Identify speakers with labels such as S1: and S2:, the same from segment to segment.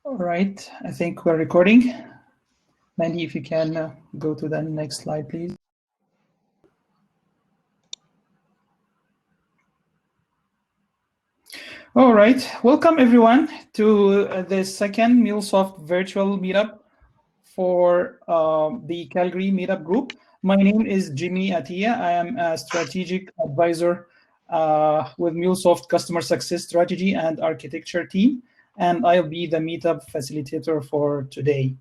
S1: All right, I think we're recording. Mandy, if you can go to the next slide, please. All right, welcome everyone to the second MuleSoft virtual meetup for the Calgary meetup group. My name is Jimmy Atia. I am a strategic advisor with MuleSoft customer success strategy and architecture team, and I'll be the meetup facilitator for today.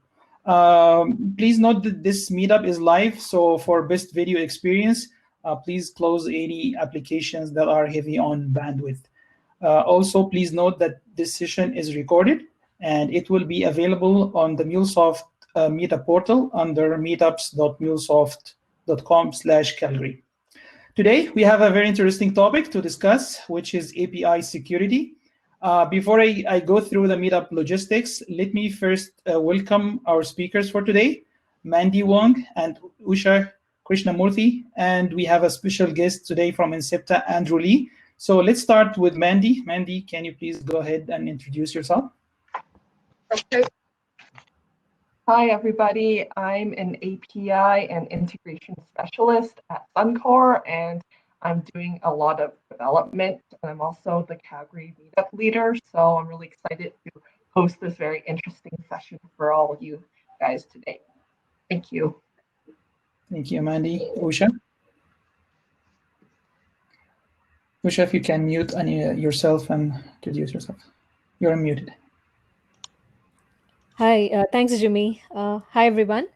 S1: Please note that this meetup is live, so for best video experience, please close any applications that are heavy on bandwidth. Also, please note that this session is recorded and it will be available on the MuleSoft meetup portal under meetups.mulesoft.com/Calgary. Today, we have a very interesting topic to discuss, which is API security. Before I go through the meetup logistics, let me first welcome our speakers for today, Mandy Wong and Usha Krishnamurthy, and we have a special guest today from Incepta, Andrew Lee. So let's start with Mandy. Mandy, can you please go ahead and introduce yourself?
S2: Okay. Hi, everybody. I'm an API and integration specialist at Suncor, and I'm doing a lot of development. And I'm also the Calgary meetup leader, so I'm really excited to host this very interesting session for all of you guys today. Thank you.
S1: Thank you, Mandy. Usha? Usha, if you can mute yourself and introduce yourself. You're unmuted.
S3: Hi, thanks, Jimmy. Hi, everyone.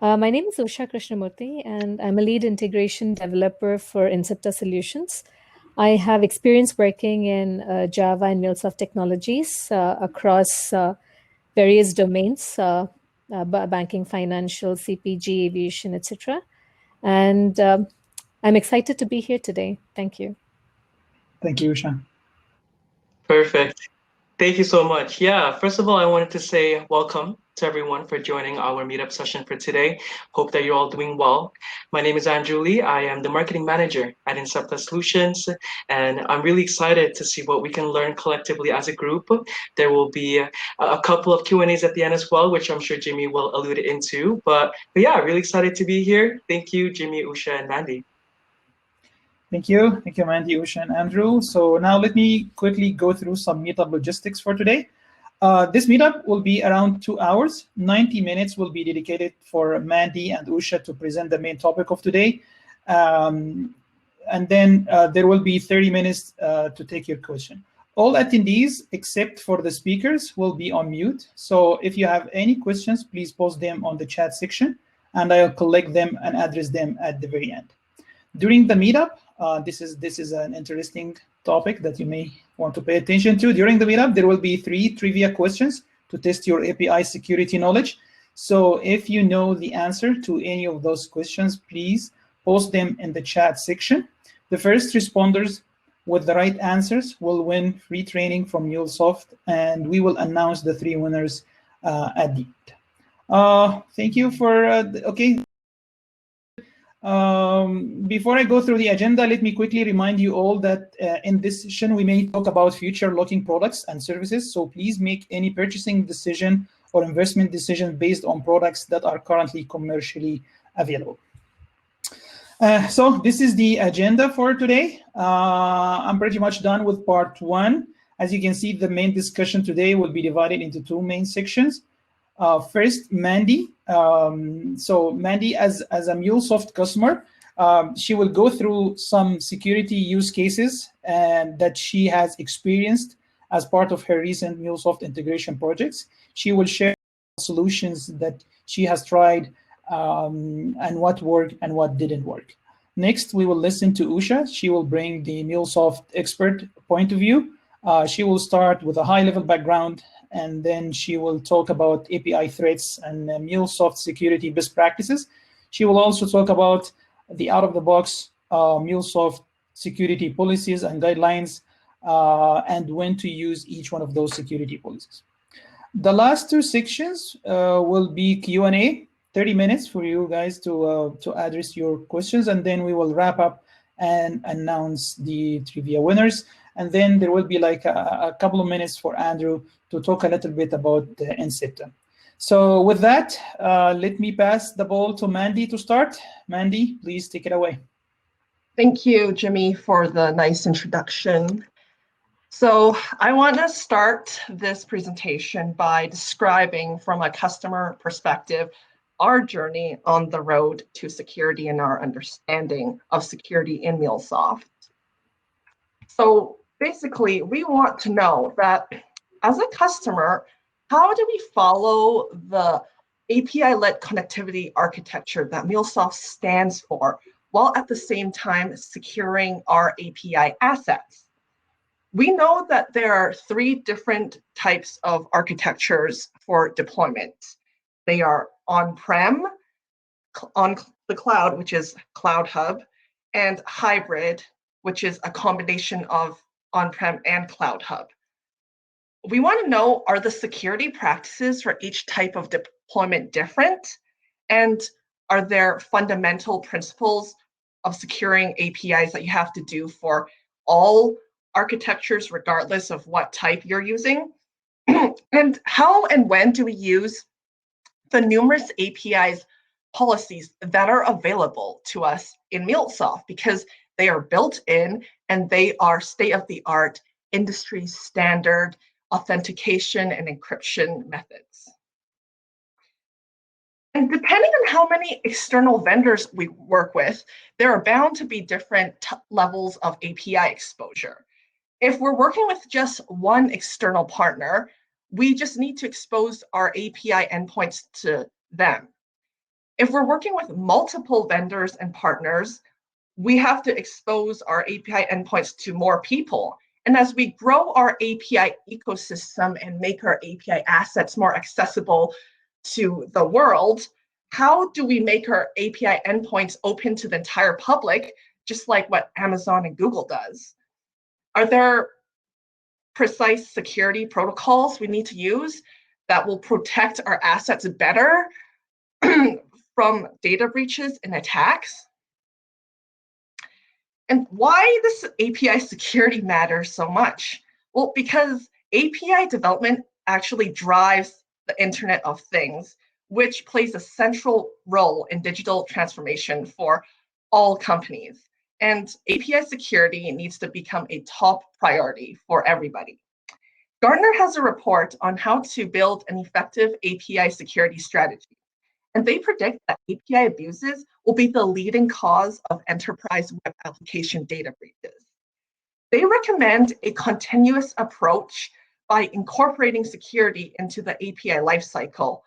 S3: My name is Usha Krishnamurthy, and I'm a lead integration developer for Incepta Solutions. I have experience working in Java and MuleSoft technologies across various domains, banking, financial, CPG, aviation, etc. And I'm excited to be here today. Thank you.
S1: Thank you, Usha.
S4: Perfect. Thank you so much. Yeah, first of all, I wanted to say welcome to everyone for joining our meetup session for today. Hope that you're all doing well. My name is Andrew Lee. I am the marketing manager at Incepta Solutions, and I'm really excited to see what we can learn collectively as a group. There will be a couple of Q&As at the end as well, which I'm sure Jimmy will allude into. But yeah, really excited to be here. Thank you, Jimmy, Usha, and Mandy.
S1: Thank you, Mandy, Usha, and Andrew. So now let me quickly go through some meetup logistics for today. This meetup will be around 2 hours. 90 minutes will be dedicated for Mandy and Usha to present the main topic of today. And then there will be 30 minutes to take your question. All attendees, except for the speakers, will be on mute. So if you have any questions, please post them on the chat section, and I'll collect them and address them at the very end. During the meetup, this is an interesting topic that you may want to pay attention to. During the meetup, there will be 3 trivia questions to test your API security knowledge. So if you know the answer to any of those questions, please post them in the chat section. The first responders with the right answers will win free training from MuleSoft, and we will announce the 3 winners at the end. Thank you for, okay. Before I go through the agenda, let me quickly remind you all that in this session, we may talk about future-looking products and services. So please make any purchasing decision or investment decision based on products that are currently commercially available. So this is the agenda for today. I'm pretty much done with part 1. As you can see, the main discussion today will be divided into 2 main sections. First, Mandy. So Mandy, as a MuleSoft customer, she will go through some security use cases and that she has experienced as part of her recent MuleSoft integration projects. She will share solutions that she has tried and what worked and what didn't work. Next, we will listen to Usha. She will bring the MuleSoft expert point of view. She will start with a high-level background, and then she will talk about API threats and MuleSoft security best practices. She will also talk about the out-of-the-box MuleSoft security policies and guidelines and when to use each one of those security policies. The last 2 sections will be Q&A, 30 minutes for you guys to address your questions, and then we will wrap up and announce the trivia winners. and then there will be like a couple of minutes for Andrew to talk a little bit about Incepta. So with that, let me pass the ball to Mandy to start. Mandy, please take it away.
S2: Thank you, Jimmy, for the nice introduction. So I want to start this presentation by describing from a customer perspective our journey on the road to security and our understanding of security in MuleSoft. So basically, we want to know that as a customer, how do we follow the API-led connectivity architecture that MuleSoft stands for, while at the same time securing our API assets? We know that there are 3 different types of architectures for deployment. They are on-prem, on the cloud, which is Cloud Hub, and hybrid, which is a combination of on-prem and Cloud Hub. We want to know, are the security practices for each type of deployment different? And are there fundamental principles of securing APIs that you have to do for all architectures, regardless of what type you're using? And how and when do we use the numerous APIs policies that are available to us in MuleSoft, because they are built in and they are state-of-the-art industry standard authentication and encryption methods. And depending on how many external vendors we work with, there are bound to be different levels of API exposure. If we're working with just one external partner, we just need to expose our API endpoints to them. If we're working with multiple vendors and partners, we have to expose our API endpoints to more people. And as we grow our API ecosystem and make our API assets more accessible to the world, how do we make our API endpoints open to the entire public, just like what Amazon and Google does? Are there precise security protocols we need to use that will protect our assets better from data breaches and attacks? And why this API security matters so much? Well, because API development actually drives the Internet of Things, which plays a central role in digital transformation for all companies. And API security needs to become a top priority for everybody. Gartner has a report on how to build an effective API security strategy. And they predict that API abuses will be the leading cause of enterprise web application data breaches. They recommend a continuous approach by incorporating security into the API lifecycle.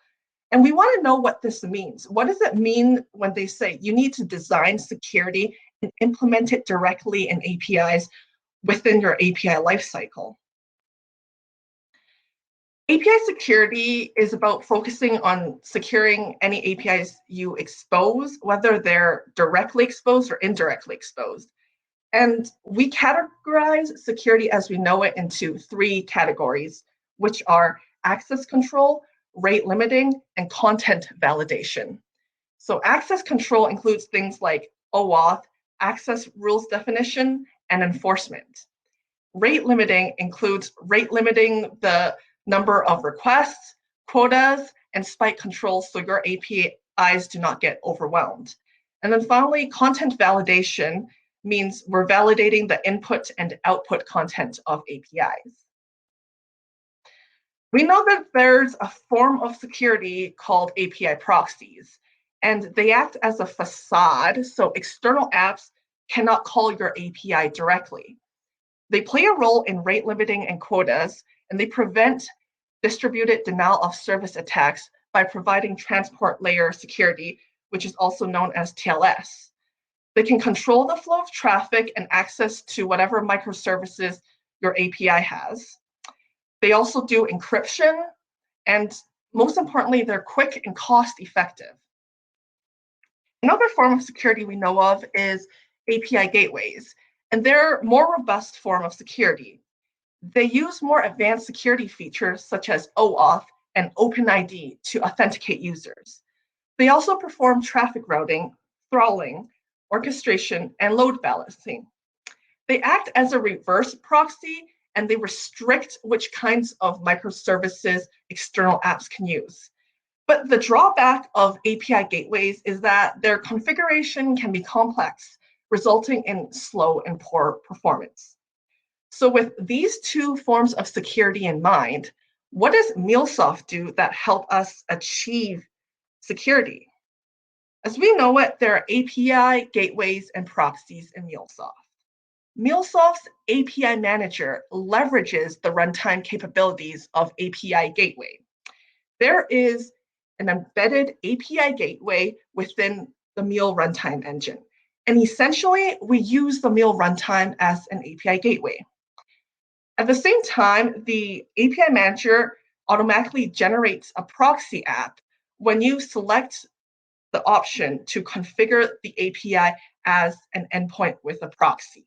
S2: And we want to know what this means. What does it mean when they say you need to design security and implement it directly in APIs within your API lifecycle? API security is about focusing on securing any APIs you expose, whether they're directly exposed or indirectly exposed. And we categorize security as we know it into 3 categories, which are access control, rate limiting, and content validation. So access control includes things like OAuth, access rules definition, and enforcement. Rate limiting includes rate limiting the number of requests, quotas, and spike controls so your APIs do not get overwhelmed. And then finally, content validation means we're validating the input and output content of APIs. We know that there's a form of security called API proxies, and they act as a facade so external apps cannot call your API directly. They play a role in rate limiting and quotas, and they prevent distributed denial of service attacks by providing transport layer security, which is also known as TLS. They can control the flow of traffic and access to whatever microservices your API has. They also do encryption, and most importantly, they're quick and cost effective. Another form of security we know of is API gateways, and they're a more robust form of security. They use more advanced security features such as OAuth and OpenID to authenticate users. They also perform traffic routing, throttling, orchestration, and load balancing. They act as a reverse proxy, and they restrict which kinds of microservices external apps can use. But the drawback of API gateways is that their configuration can be complex, resulting in slow and poor performance. So with these two forms of security in mind, what does MuleSoft do that help us achieve security? As we know it, there are API, gateways, and proxies in MuleSoft. MuleSoft's API Manager leverages the runtime capabilities of API Gateway. There is an embedded API gateway within the Mule runtime engine. And essentially, we use the Mule runtime as an API gateway. At the same time, the API Manager automatically generates a proxy app when you select the option to configure the API as an endpoint with a proxy.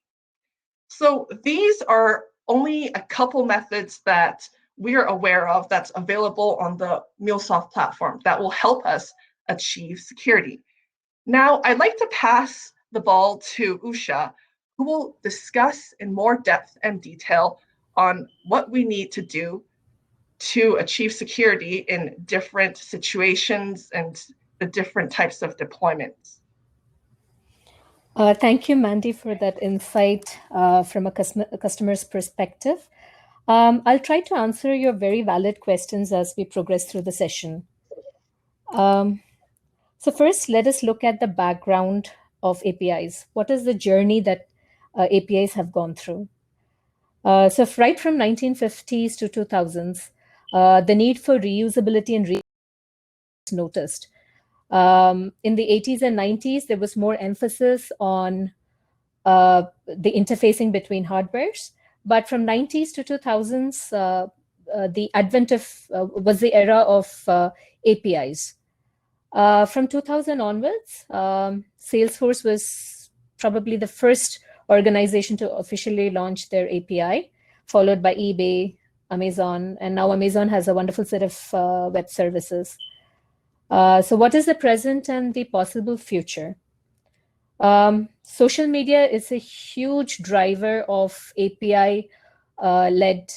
S2: So these are only a couple methods that we're aware of that's available on the MuleSoft platform that will help us achieve security. Now, I'd like to pass the ball to Usha, who will discuss in more depth and detail on what we need to do to achieve security in different situations and the different types of deployments.
S3: Thank you, Mandy, for that insight from a customer's perspective. I'll try to answer your very valid questions as we progress through the session. So first, let us look at the background of APIs. What is the journey that APIs have gone through? So right from 1950s to 2000s, the need for reusability and reuse was noticed. In the 80s and 90s, there was more emphasis on the interfacing between hardwares. But from 90s to 2000s, the advent of was the era of APIs. From 2000 onwards, Salesforce was probably the first organization to officially launch their API, followed by eBay, Amazon, and now Amazon has a wonderful set of web services. So what is the present and the possible future? Social media is a huge driver of API-led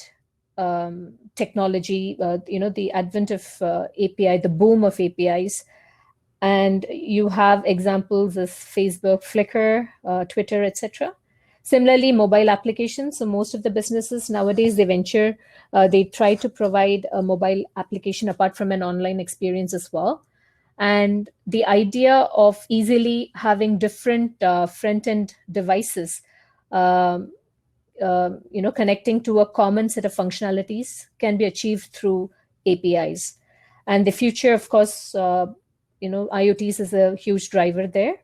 S3: technology, the advent of API, the boom of APIs. And you have examples of Facebook, Flickr, Twitter, etc. Similarly, mobile applications. So most of the businesses nowadays, they try to provide a mobile application apart from an online experience as well. And the idea of easily having different front-end devices, connecting to a common set of functionalities can be achieved through APIs. And the future, of course, IoTs is a huge driver there.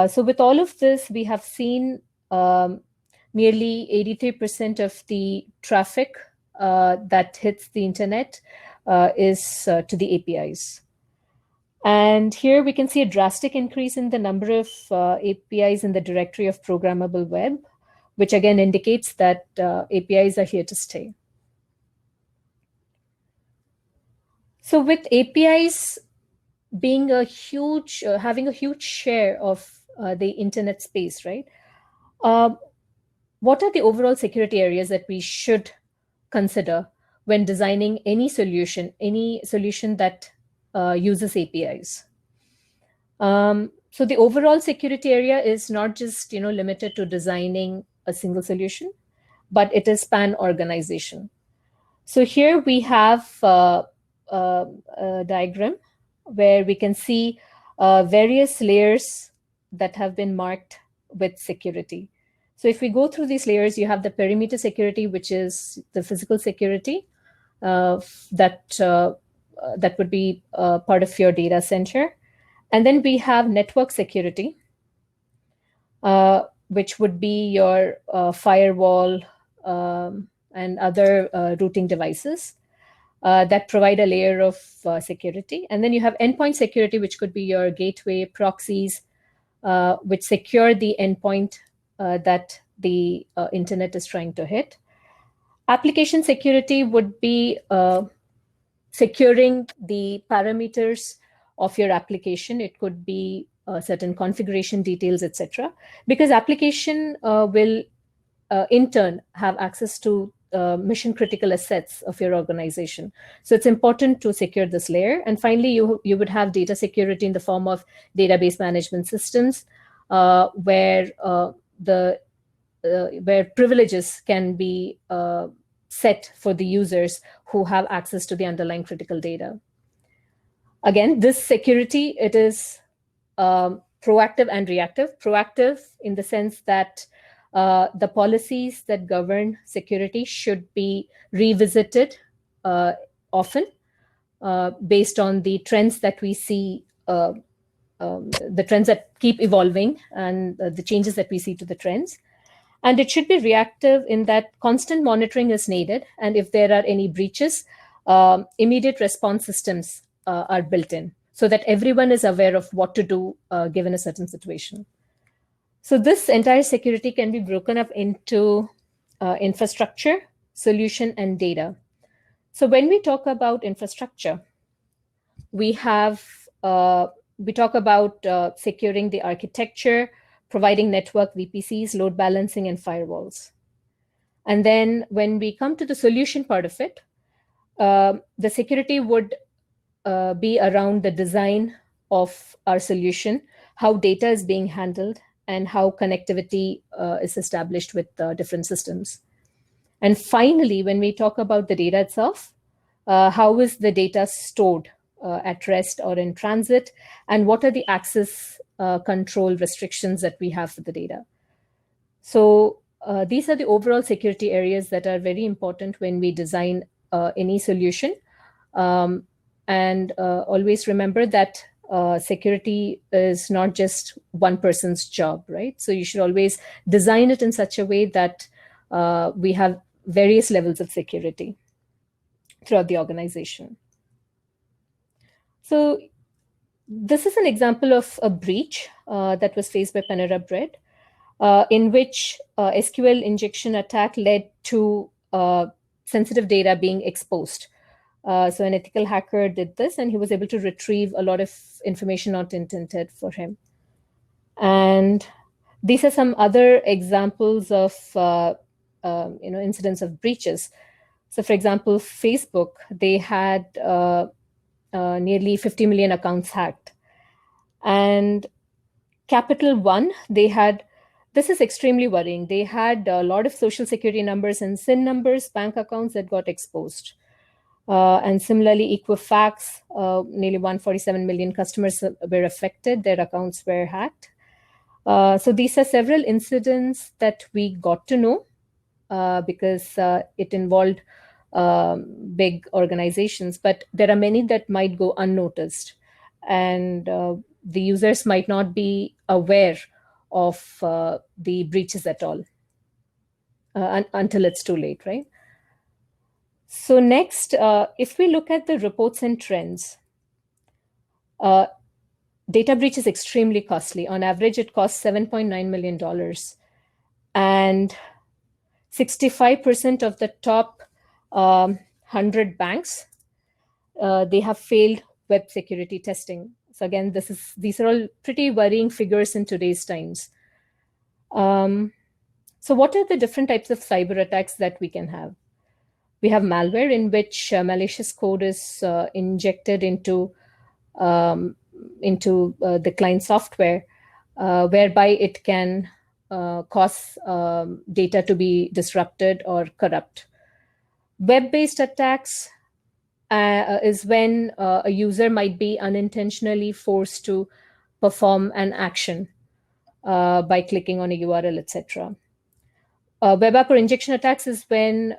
S3: So with all of this, we have seen nearly 83% of the traffic that hits the internet is to the APIs. And here we can see a drastic increase in the number of APIs in the directory of programmable web, which again indicates that APIs are here to stay. So with APIs being a huge, having a huge share of the internet space, right? What are the overall security areas that we should consider when designing any solution that uses APIs? So the overall security area is not just limited to designing a single solution, but it is pan-organization. So here we have a diagram where we can see various layers that have been marked with security. So if we go through these layers, you have the perimeter security, which is the physical security that would be part of your data center. And then we have network security, which would be your firewall and other routing devices that provide a layer of security. And then you have endpoint security, which could be your gateway, proxies, which secure the endpoint that the internet is trying to hit. Application security would be securing the parameters of your application. It could be certain configuration details, etc. Because application will in turn have access to mission critical assets of your organization. So it's important to secure this layer. And finally, you would have data security in the form of database management systems, where privileges can be set for the users who have access to the underlying critical data. Again, this security, it is proactive and reactive. Proactive in the sense that the policies that govern security should be revisited often based on the trends that we see, the trends that keep evolving and the changes that we see to the trends. And it should be reactive in that constant monitoring is needed. And if there are any breaches, immediate response systems are built in so that everyone is aware of what to do given a certain situation. So this entire security can be broken up into infrastructure, solution, and data. So when we talk about infrastructure, we talk about securing the architecture, providing network VPCs, load balancing, and firewalls. And then when we come to the solution part of it, the security would be around the design of our solution, how data is being handled, and how connectivity is established with different systems. And finally, when we talk about the data itself, how is the data stored at rest or in transit, and what are the access control restrictions that we have for the data? So these are the overall security areas that are very important when we design any solution. And always remember that security is not just one person's job, right? So you should always design it in such a way that we have various levels of security throughout the organization. So this is an example of a breach that was faced by Panera Bread, in which SQL injection attack led to sensitive data being exposed. So an ethical hacker did this, and he was able to retrieve a lot of information not intended for him. And these are some other examples of incidents of breaches. So, for example, Facebook, they had nearly 50 million accounts hacked. And Capital One, they had, this is extremely worrying. They had a lot of social security numbers and SIN numbers, bank accounts that got exposed. And similarly, Equifax, nearly 147 million customers were affected. Their accounts were hacked. So these are several incidents that we got to know because it involved big organizations, but there are many that might go unnoticed, and the users might not be aware of the breaches at all until it's too late, right? So next, if we look at the reports and trends, data breach is extremely costly. On average, it costs $7.9 million. And 65% of the top 100 banks, they have failed web security testing. So again, these are all pretty worrying figures in today's times. So what are the different types of cyber attacks that we can have? We have malware, in which malicious code is injected into the client software, whereby it can cause data to be disrupted or corrupt. Web-based attacks is when a user might be unintentionally forced to perform an action by clicking on a URL, etc. Web app or injection attacks is when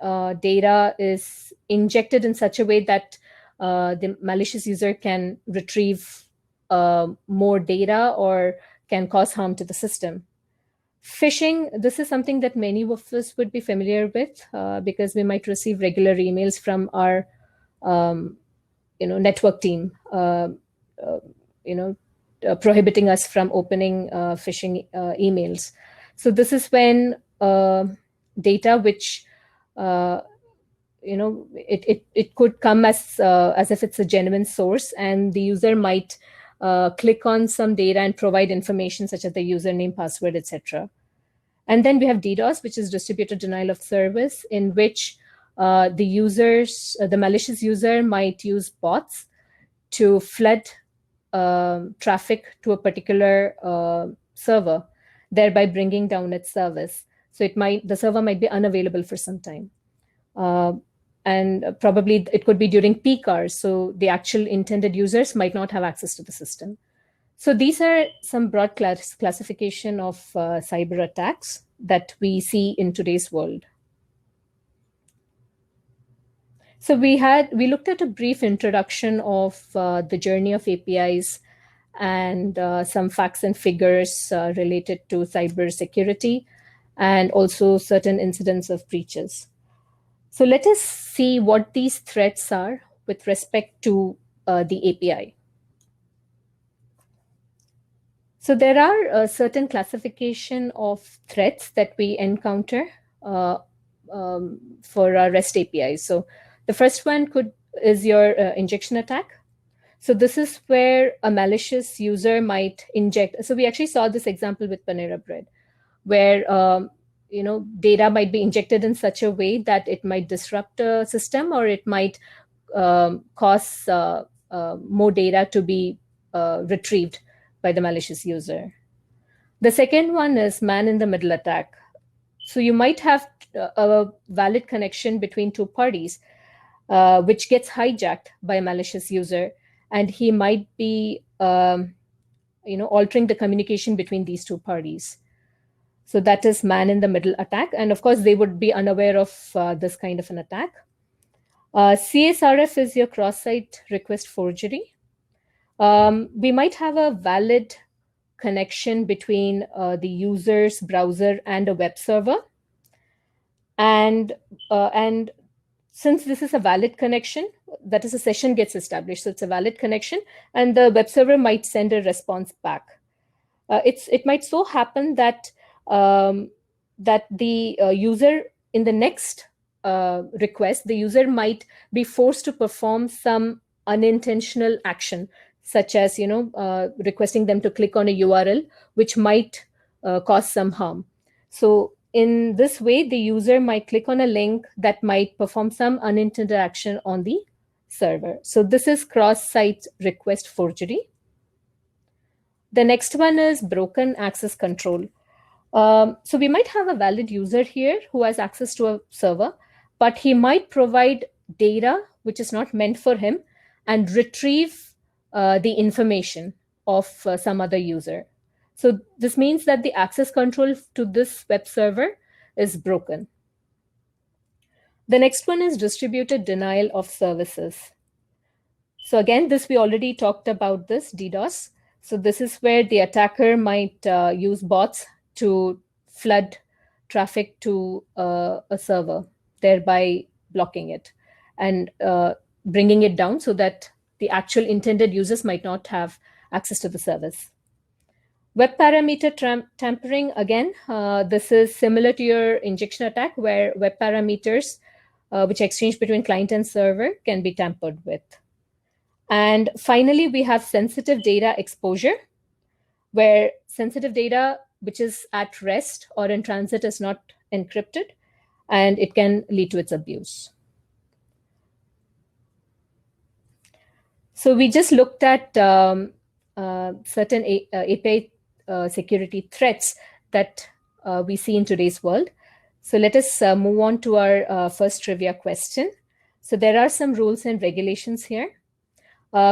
S3: data is injected in such a way that the malicious user can retrieve more data or can cause harm to the system. Phishing, this is something that many of us would be familiar with because we might receive regular emails from our network team, prohibiting us from opening phishing emails. So this is when data which it could come as if it's a genuine source, and the user might click on some data and provide information such as the username, password, etc. And then we have DDoS, which is distributed denial of service, in which the malicious user might use bots to flood traffic to a particular server, thereby bringing down its service. So the server might be unavailable for some time. And probably it could be during peak hours, so the actual intended users might not have access to the system. So these are some broad classification of cyber attacks that we see in today's world. So we looked at a brief introduction of the journey of APIs and some facts and figures related to cybersecurity, and also certain incidents of breaches. So let us see what these threats are with respect to the API. So there are a certain classification of threats that we encounter for our REST APIs. So the first one is your injection attack. So this is where a malicious user might inject. So we actually saw this example with Panera Bread, where data might be injected in such a way that it might disrupt a system, or it might cause more data to be retrieved by the malicious user. The second one is man-in-the-middle attack. So you might have a valid connection between two parties, which gets hijacked by a malicious user, and he might be altering the communication between these two parties. So that is man-in-the-middle attack. And of course, they would be unaware of this kind of an attack. CSRF is your cross-site request forgery. We might have a valid connection between the user's browser and a web server. And since this is a valid connection, that is, a session gets established. So it's a valid connection, and the web server might send a response back. It might so happen that the user in the next request, the user might be forced to perform some unintentional action, such as requesting them to click on a URL, which might cause some harm. So in this way, the user might click on a link that might perform some unintended action on the server. So this is cross-site request forgery. The next one is broken access control. So we might have a valid user here who has access to a server, but he might provide data which is not meant for him and retrieve the information of some other user. So this means that the access control to this web server is broken. The next one is distributed denial of services. So again, this we already talked about this, DDoS. So this is where the attacker might use bots to flood traffic to a server, thereby blocking it and bringing it down so that the actual intended users might not have access to the service. Web parameter tampering, again, this is similar to your injection attack, where web parameters, which exchange between client and server, can be tampered with. And finally, we have sensitive data exposure, where sensitive data which is at rest or in transit is not encrypted, and it can lead to its abuse. So we just looked at certain API security threats that we see in today's world. So let us move on to our first trivia question. So there are some rules and regulations here.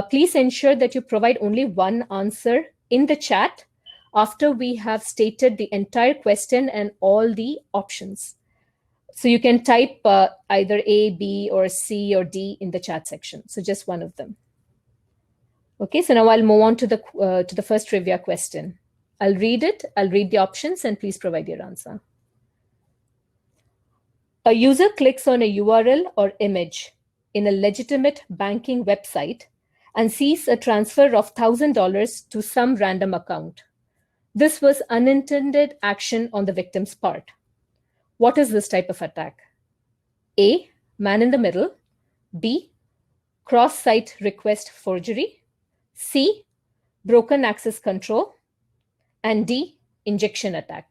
S3: Please ensure that you provide only one answer in the chat after we have stated the entire question and all the options. So you can type either A, B, or C, or D in the chat section. So just one of them. Okay, so now I'll move on to the first trivia question. I'll read it, I'll read the options, and please provide your answer. A user clicks on a URL or image in a legitimate banking website and sees a transfer of $1,000 to some random account. This was unintended action on the victim's part. What is this type of attack? A, man-in-the-middle. B, cross-site request forgery. C, broken access control. And D, injection attack.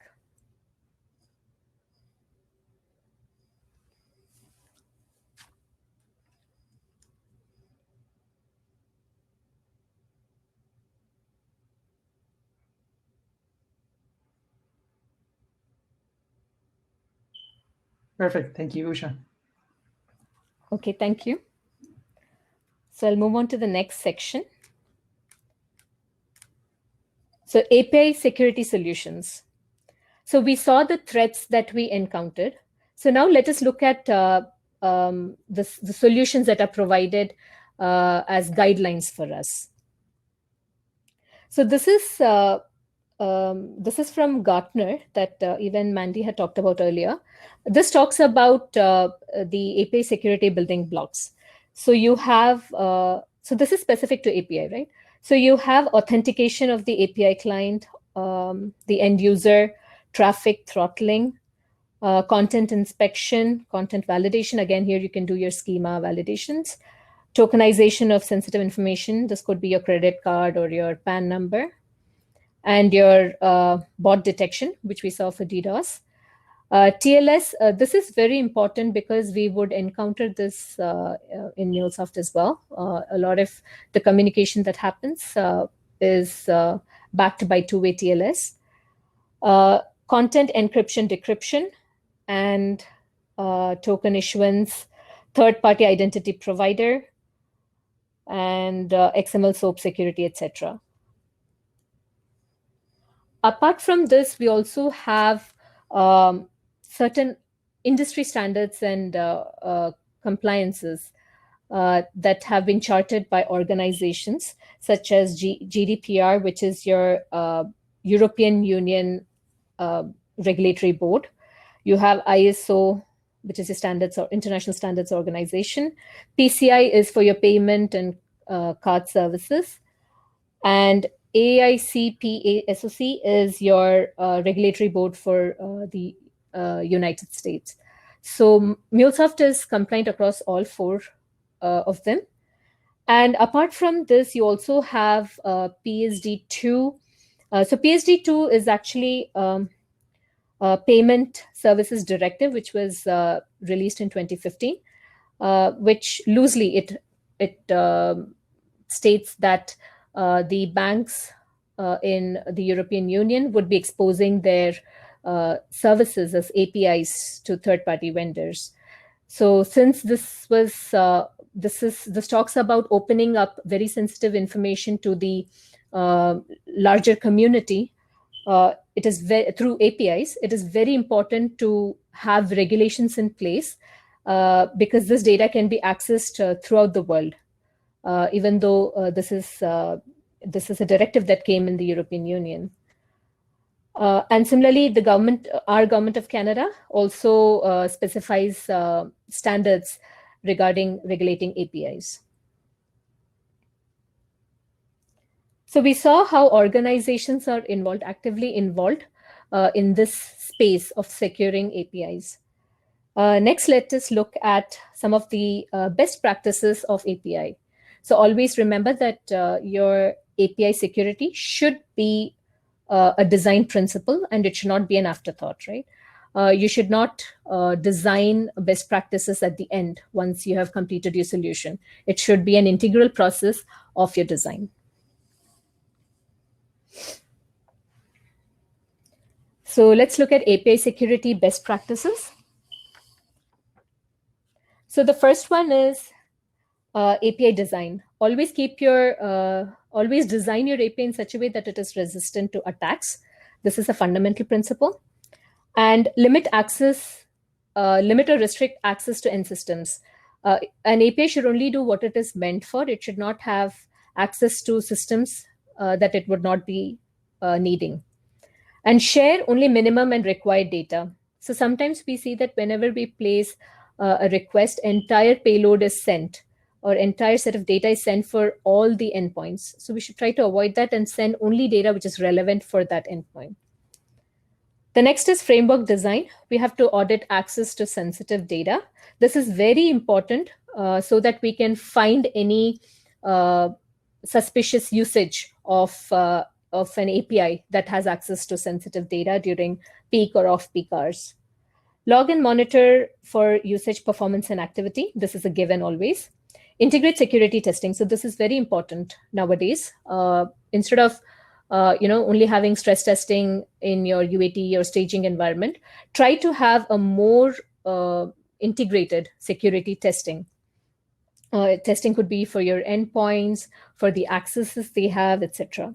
S1: Perfect. Thank you, Usha.
S3: Okay, thank you. So I'll move on to the next section. So API security solutions. So we saw the threats that we encountered. So now let us look at the solutions that are provided as guidelines for us. So this is from Gartner that even Mandy had talked about earlier. This talks about the API security building blocks. So you have, so this is specific to API, right? So you have authentication of the API client, the end user, traffic throttling, content inspection, content validation. Again, here you can do your schema validations, tokenization of sensitive information. This could be your credit card or your PAN number, and your bot detection, which we saw for DDoS. TLS, this is very important because we would encounter this in MuleSoft as well. A lot of the communication that happens is backed by two-way TLS. Content encryption, decryption, and token issuance, third-party identity provider, and XML SOAP security, etc. Apart from this, we also have certain industry standards and compliances that have been charted by organizations such as GDPR, which is your European Union regulatory board. You have ISO, which is a standards or international standards organization. PCI is for your payment and card services. And AICPA SOC is your regulatory board for the United States. So MuleSoft is compliant across all four of them. And apart from this, you also have PSD2. So PSD2 is actually Payment Services Directive, which was released in 2015, which loosely it states that the banks in the European Union would be exposing their services as APIs to third-party vendors. So since this was this talks about opening up very sensitive information to the larger community, it is through APIs. It is very important to have regulations in place because this data can be accessed throughout the world. Even though this is a directive that came in the European Union. And similarly, our government of Canada also specifies standards regarding regulating APIs. So we saw how organizations are actively involved in this space of securing APIs. Next, let us look at some of the best practices of API. So always remember that your API security should be a design principle and it should not be an afterthought, right? You should not design best practices at the end once you have completed your solution. It should be an integral process of your design. So let's look at API security best practices. So the first one is API design. Always keep your always design your API in such a way that it is resistant to attacks. This is a fundamental principle. And limit or restrict access to end systems. An API should only do what it is meant for. It should not have access to systems that it would not be needing. And share only minimum and required data. So sometimes we see that whenever we place a request, entire payload is sent or entire set of data is sent for all the endpoints. So we should try to avoid that and send only data which is relevant for that endpoint. The next is framework design. We have to audit access to sensitive data. This is very important so that we can find any suspicious usage of an API that has access to sensitive data during peak or off-peak hours. Log and monitor for usage, performance, and activity. This is a given always. Integrate security testing. So this is very important nowadays. Instead of only having stress testing in your UAT or staging environment, try to have a more integrated security testing. Testing could be for your endpoints, for the accesses they have, etc.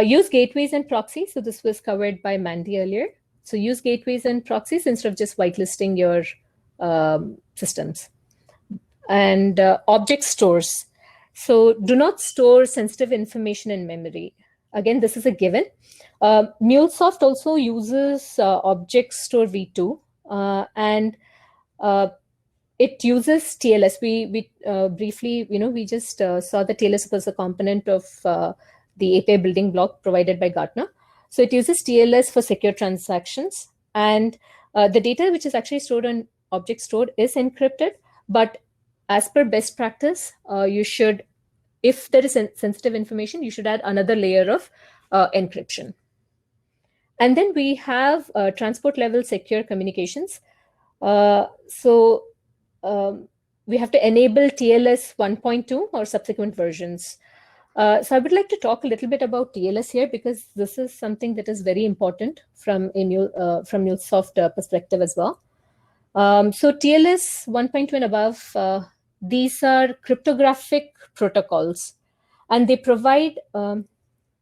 S3: Use gateways and proxies. So this was covered by Mandy earlier. So use gateways and proxies instead of just whitelisting your systems. And object stores. So do not store sensitive information in memory. Again, this is a given. MuleSoft also uses Object Store v2, and it uses TLS. We briefly, we just saw the TLS was a component of the API building block provided by Gartner. So it uses TLS for secure transactions, and the data which is actually stored on Object Store is encrypted. But as per best practice, you should, if there is sensitive information, you should add another layer of encryption. And then we have transport level secure communications. We have to enable TLS 1.2 or subsequent versions. So I would like to talk a little bit about TLS here, because this is something that is very important from MuleSoft perspective as well. So TLS 1.2 and above, these are cryptographic protocols, and they provide, so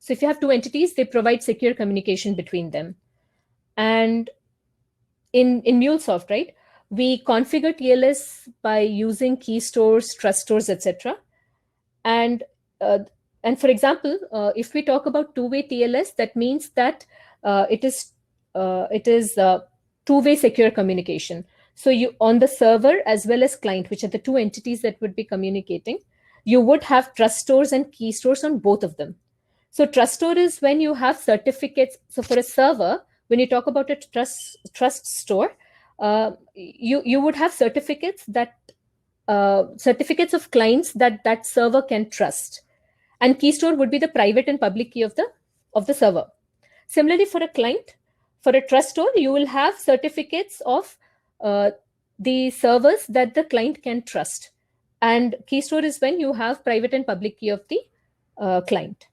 S3: if you have two entities, they provide secure communication between them. And in MuleSoft, right, we configure TLS by using key stores, trust stores, etc. And for example, if we talk about two-way TLS, that means that it is two-way secure communication. So you, on the server as well as client, which are the two entities that would be communicating, you would have trust stores and key stores on both of them. So trust store is when you have certificates. So for a server, when you talk about a trust store, you would have certificates that certificates of clients that server can trust, and key store would be the private and public key of the server. Similarly, for a client, for a trust store, you will have certificates of the servers that the client can trust, and key store is when you have private and public key of the client.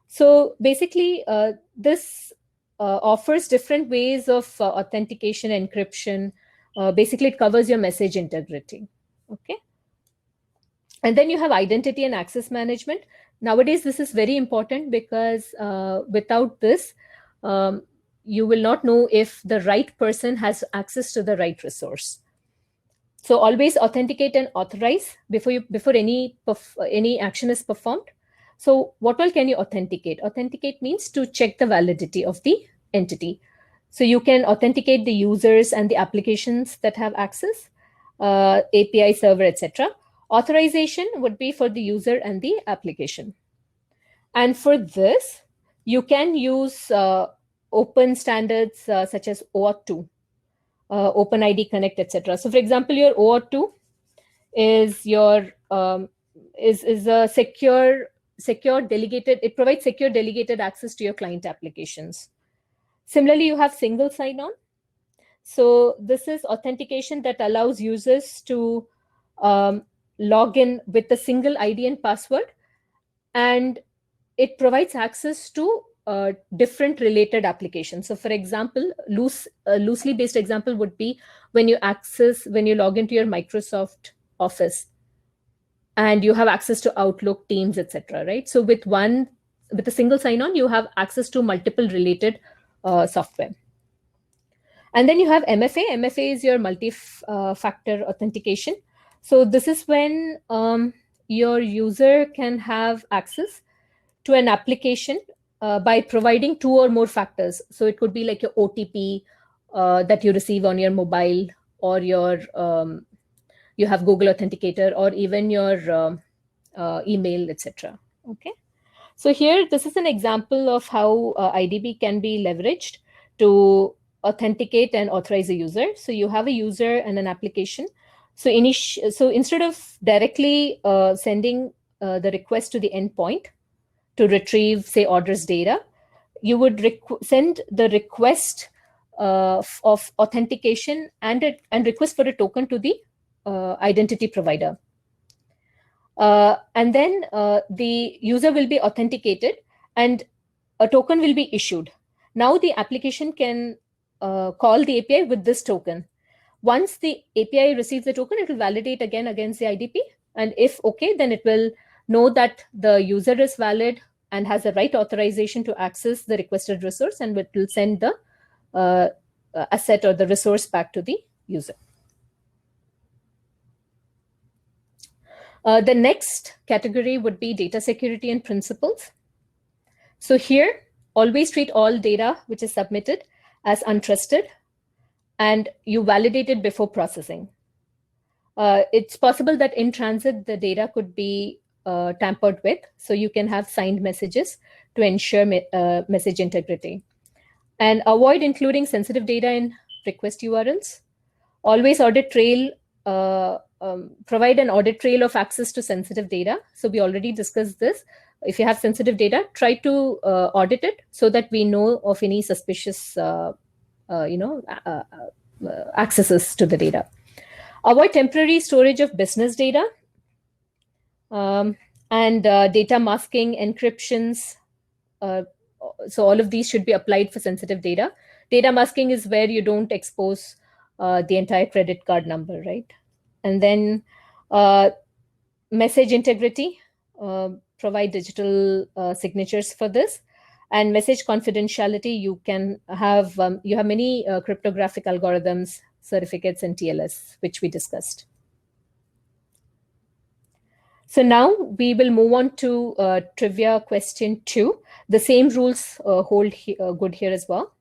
S3: So basically, this offers different ways of authentication, encryption. Basically, it covers your message integrity. Okay. And then you have identity and access management. Nowadays, this is very important, because without this, you will not know if the right person has access to the right resource. So always authenticate and authorize before any action is performed. So what all can you authenticate? Authenticate means to check the validity of the entity. So you can authenticate the users and the applications that have access, API server, etc. Authorization would be for the user and the application. And for this, you can use open standards such as OAuth 2, OpenID Connect, etc. So for example, your OAuth 2 is your is a secure delegated, it provides secure delegated access to your client applications. Similarly, you have single sign-on. So this is authentication that allows users to log in with a single ID and password, and it provides access to different related applications. So for example, loosely based example would be when you log into your Microsoft Office, and you have access to Outlook, Teams, etc. Right? So with a single sign-on, you have access to multiple related software. And then you have MFA. MFA is your multi-factor authentication. So this is when your user can have access to an application by providing two or more factors. So it could be like your OTP that you receive on your mobile, or your you have Google Authenticator, or even your email, etc. Okay. So here, this is an example of how IDB can be leveraged to authenticate and authorize a user. So you have a user and an application. So instead of directly sending the request to the endpoint to retrieve, say, orders data, you would send the request of authentication and request for a token to the identity provider. And then the user will be authenticated and a token will be issued. Now the application can call the API with this token. Once the API receives the token, it will validate again against the IDP. And if okay, then it will know that the user is valid and has the right authorization to access the requested resource, and it will send the asset or the resource back to the user. The next category would be data security and principles. So here, always treat all data which is submitted as untrusted, and you validate it before processing. It's possible that in transit, the data could be tampered with. So you can have signed messages to ensure message integrity. And avoid including sensitive data in request URLs. Always audit trail, provide an audit trail of access to sensitive data. So we already discussed this. If you have sensitive data, try to audit it so that we know of any suspicious accesses to the data. Avoid temporary storage of business data and data masking, encryptions. So all of these should be applied for sensitive data. Data masking is where you don't expose the entire credit card number, right? And then message integrity, provide digital signatures for this. And message confidentiality, you can have, you have many cryptographic algorithms, certificates, and TLS, which we discussed. So now we will move on to trivia question 2. The same rules hold good here as well.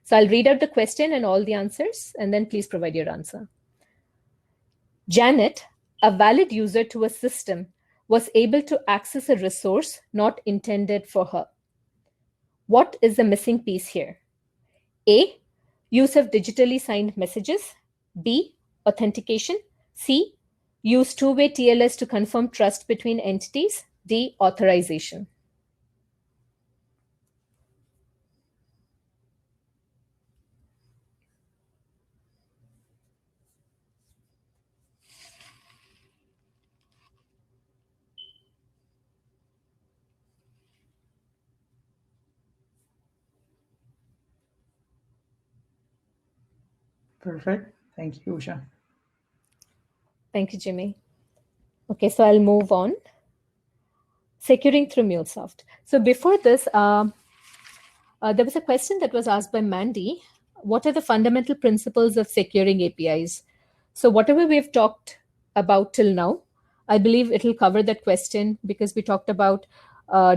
S3: So I'll read out the question and all the answers, and then please provide your answer. Janet, a valid user to a system, was able to access a resource not intended for her. What is the missing piece here? A, use of digitally signed messages. B, authentication. C, use two-way TLS to confirm trust between entities. D, authorization.
S1: Perfect. Thank you, Usha.
S3: Thank you, Jimmy. Okay, so I'll move on. Securing through MuleSoft. So before this, there was a question that was asked by Mandy. What are the fundamental principles of securing APIs? So whatever we've talked about till now, I believe it'll cover that question, because we talked about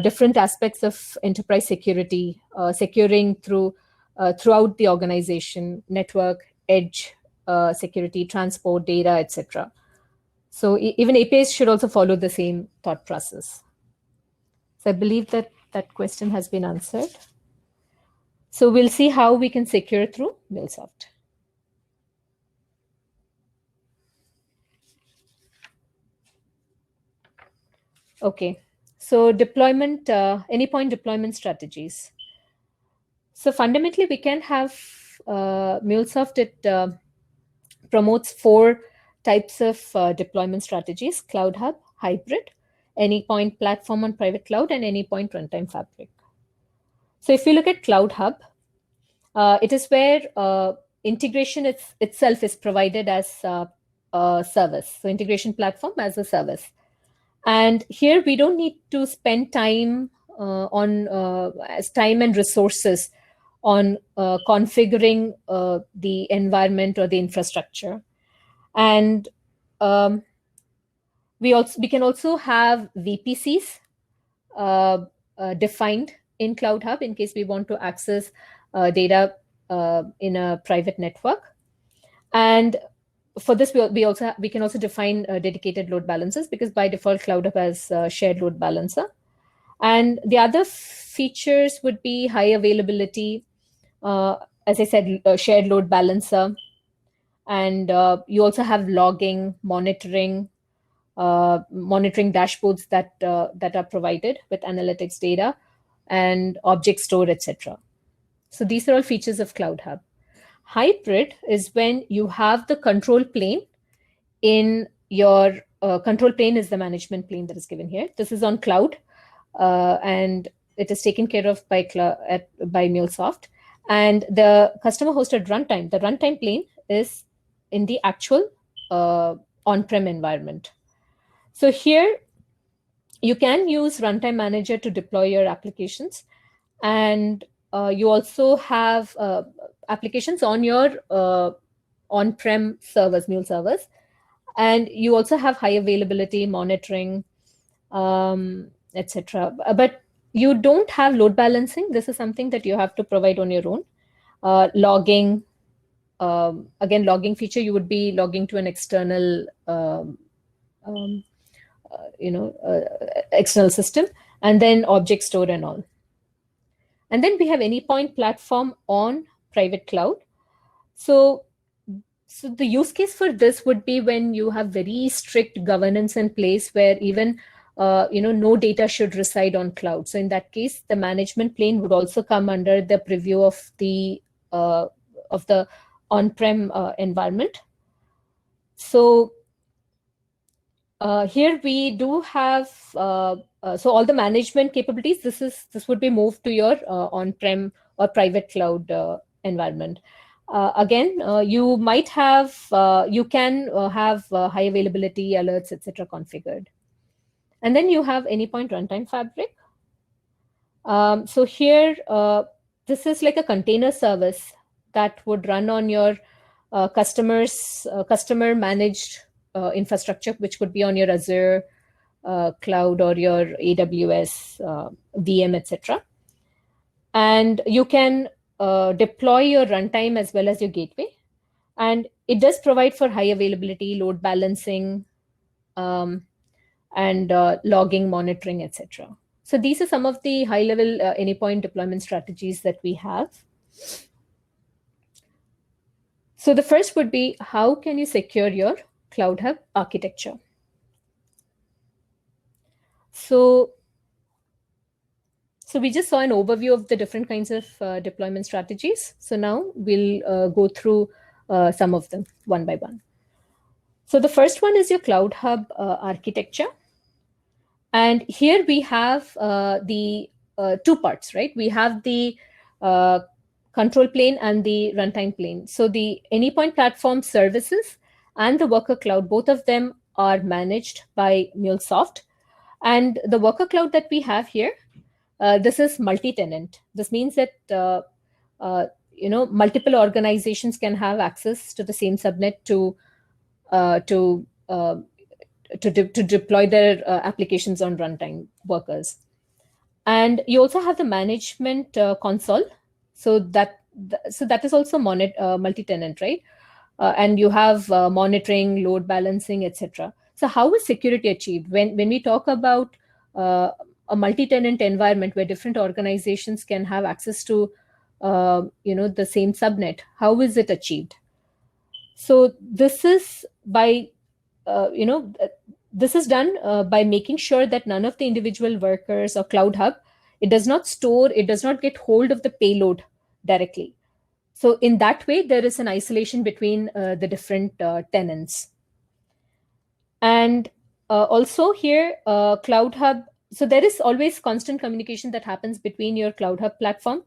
S3: different aspects of enterprise security, securing through throughout the organization, network, edge, security, transport, data, etc. So even APIs should also follow the same thought process. So I believe that that question has been answered. So we'll see how we can secure through MuleSoft. Okay, so deployment, anypoint deployment strategies. So fundamentally, we can have MuleSoft, it promotes 4 types of deployment strategies: Cloud Hub, hybrid, anypoint platform on private cloud, and anypoint runtime fabric. So if you look at Cloud Hub, it is where integration itself is provided as a service. So integration platform as a service. And here we don't need to spend time time and resources on configuring the environment or the infrastructure. And we can also have VPCs defined in Cloud Hub in case we want to access data in a private network. And for this, we can also define dedicated load balancers, because by default Cloud Hub has shared load balancer. And the other features would be high availability, as I said, shared load balancer. And you also have logging, monitoring dashboards that are provided with analytics data, and object store, etc. So these are all features of Cloud Hub. Hybrid is when you have the control plane in your control plane is the management plane that is given here. This is on cloud, and it is taken care of by MuleSoft. And the customer hosted runtime, the runtime plane is in the actual on-prem environment. So here, you can use Runtime Manager to deploy your applications, and you also have applications on your on-prem servers, Mule servers, and you also have high availability monitoring, etc. But you don't have load balancing. This is something that you have to provide on your own. Logging, again, logging feature, you would be logging to an external external system, and then object store and all. And then we have Anypoint Platform on private cloud. So the use case for this would be when you have very strict governance in place, where even no data should reside on cloud. So in that case, the management plane would also come under the preview of the on-prem environment. So here we do have so all the management capabilities. This would be moved to your on-prem or private cloud environment. Again, you might have you can have high availability alerts, etc. configured. And then you have Anypoint Runtime Fabric. So here, this is like a container service that would run on your customer managed infrastructure, which could be on your Azure cloud or your AWS VM, etc. And you can deploy your runtime as well as your gateway. And it does provide for high availability, load balancing, and logging, monitoring, etc. So these are some of the high-level Anypoint deployment strategies that we have. So the first would be, how can you secure your Cloud Hub architecture? So we just saw an overview of the different kinds of deployment strategies. So now we'll go through some of them one by one. So the first one is your Cloud Hub architecture. And here we have the two parts, right? We have the control plane and the runtime plane. So the Anypoint Platform services and the Worker Cloud, both of them are managed by MuleSoft. And the Worker Cloud that we have here, this is multi-tenant. This means that multiple organizations can have access to the same subnet to deploy their applications on runtime workers. And you also have the management console. So that is also multi-tenant, right? And you have monitoring, load balancing, etc. So how is security achieved? When we talk about a multi-tenant environment where different organizations can have access to the same subnet, how is it achieved? So this is by this is done by making sure that none of the individual workers or Cloud Hub, it does not get hold of the payload directly. So in that way, there is an isolation between the different tenants. And also here, Cloud Hub, so there is always constant communication that happens between your Cloud Hub platform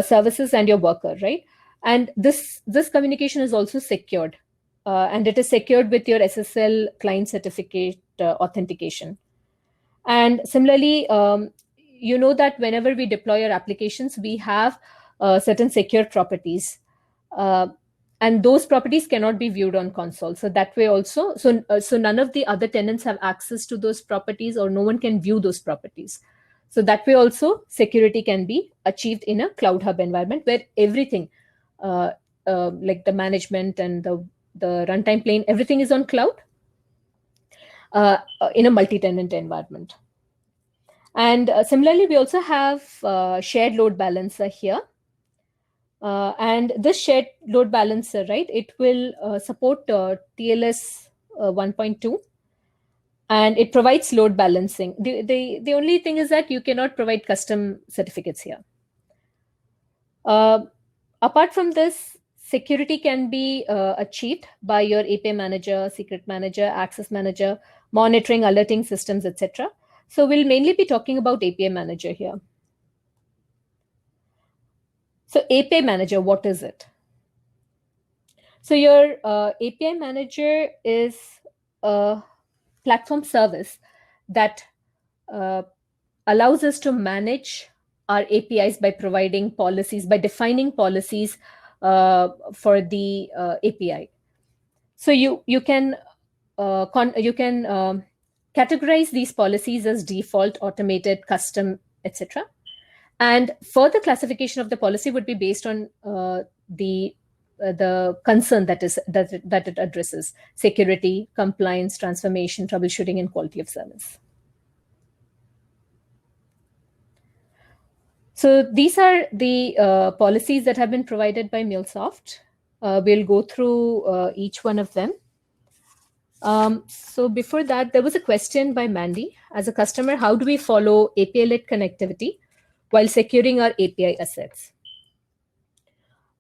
S3: services and your worker, right? And this communication is also secured. And it is secured with your SSL client certificate authentication. And similarly, you know that whenever we deploy our applications, we have certain secure properties. And those properties cannot be viewed on console. So that way also, so none of the other tenants have access to those properties, or no one can view those properties. So that way also, security can be achieved in a Cloud Hub environment where everything, like the management and the runtime plane, everything is on cloud in a multi-tenant environment. And similarly, we also have shared load balancer here. And this shared load balancer, right, it will support TLS 1.2, and it provides load balancing. The only thing is that you cannot provide custom certificates here. Apart from this, security can be achieved by your API manager, secret manager, access manager, monitoring, alerting systems, etc. So we'll mainly be talking about API manager here. So API manager, what is it? So your API manager is a platform service that allows us to manage our APIs by providing policies, by defining policies for the API. So you can categorize these policies as default, automated, custom, etc. And further classification of the policy would be based on the concern that it addresses: security, compliance, transformation, troubleshooting, and quality of service. So these are the policies that have been provided by MuleSoft. We'll go through each one of them. So before that, there was a question by Mandy. As a customer, how do we follow API-led connectivity while securing our API assets?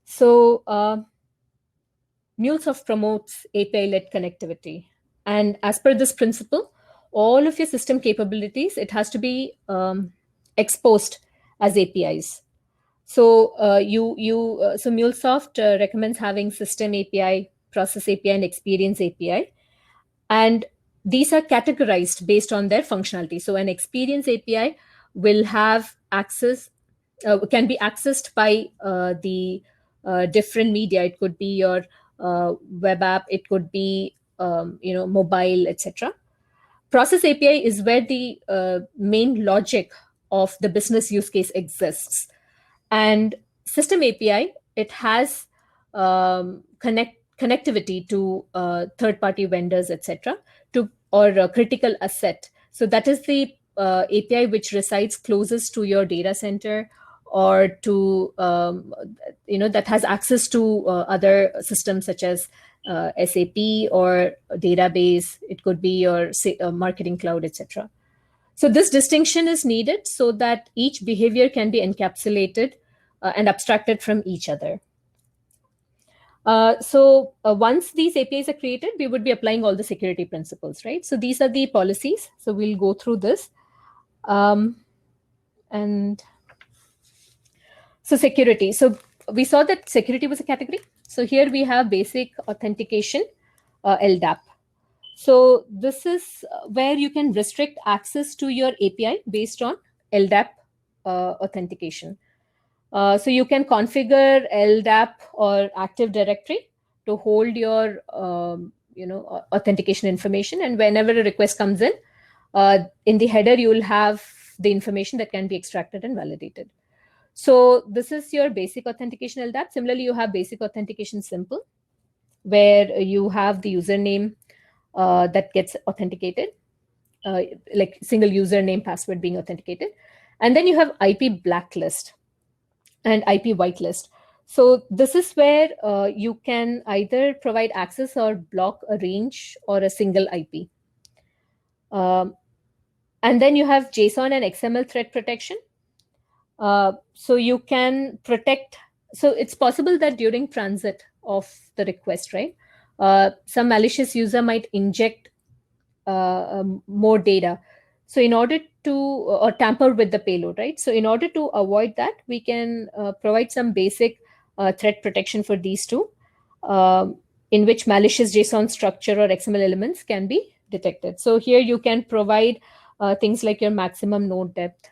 S3: So MuleSoft promotes API-led connectivity. And as per this principle, all of your system capabilities, it has to be exposed as APIs. So so MuleSoft recommends having system API, process API, and experience API. And these are categorized based on their functionality. So an experience API will have access, can be accessed by the different media. It could be your web app, it could be mobile, etc. Process API is where the main logic of the business use case exists. And system API, it has connectivity to third-party vendors, etc., or a critical asset. So that is the API which resides closest to your data center, or to that has access to other systems such as SAP or database. It could be your marketing cloud, etc. So this distinction is needed so that each behavior can be encapsulated and abstracted from each other. Once these APIs are created, we would be applying all the security principles, right? So these are the policies. So we'll go through this. And so security. So we saw that security was a category. So here we have basic authentication, LDAP. So this is where you can restrict access to your API based on LDAP authentication. So you can configure LDAP or Active Directory to hold your authentication information. And whenever a request comes in the header, you will have the information that can be extracted and validated. So this is your basic authentication LDAP. Similarly, you have basic authentication simple, where you have the username that gets authenticated, like single username, password being authenticated. And then you have IP blacklist and IP whitelist. So this is where you can either provide access or block a range or a single IP. And then you have JSON and XML threat protection. So you can protect. So it's possible that during transit of the request, right, some malicious user might inject more data. So in order to, or tamper with the payload, right? So in order to avoid that, we can provide some basic threat protection for these two, in which malicious JSON structure or XML elements can be detected. So here you can provide things like your maximum node depth,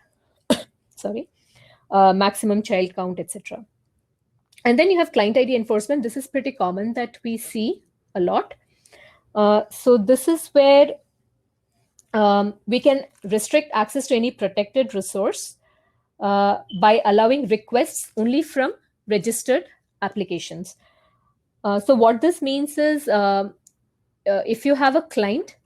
S3: maximum child count, etc. And then you have client ID enforcement. This is pretty common that we see a lot. So this is where we can restrict access to any protected resource by allowing requests only from registered applications. So what this means is if you have a client,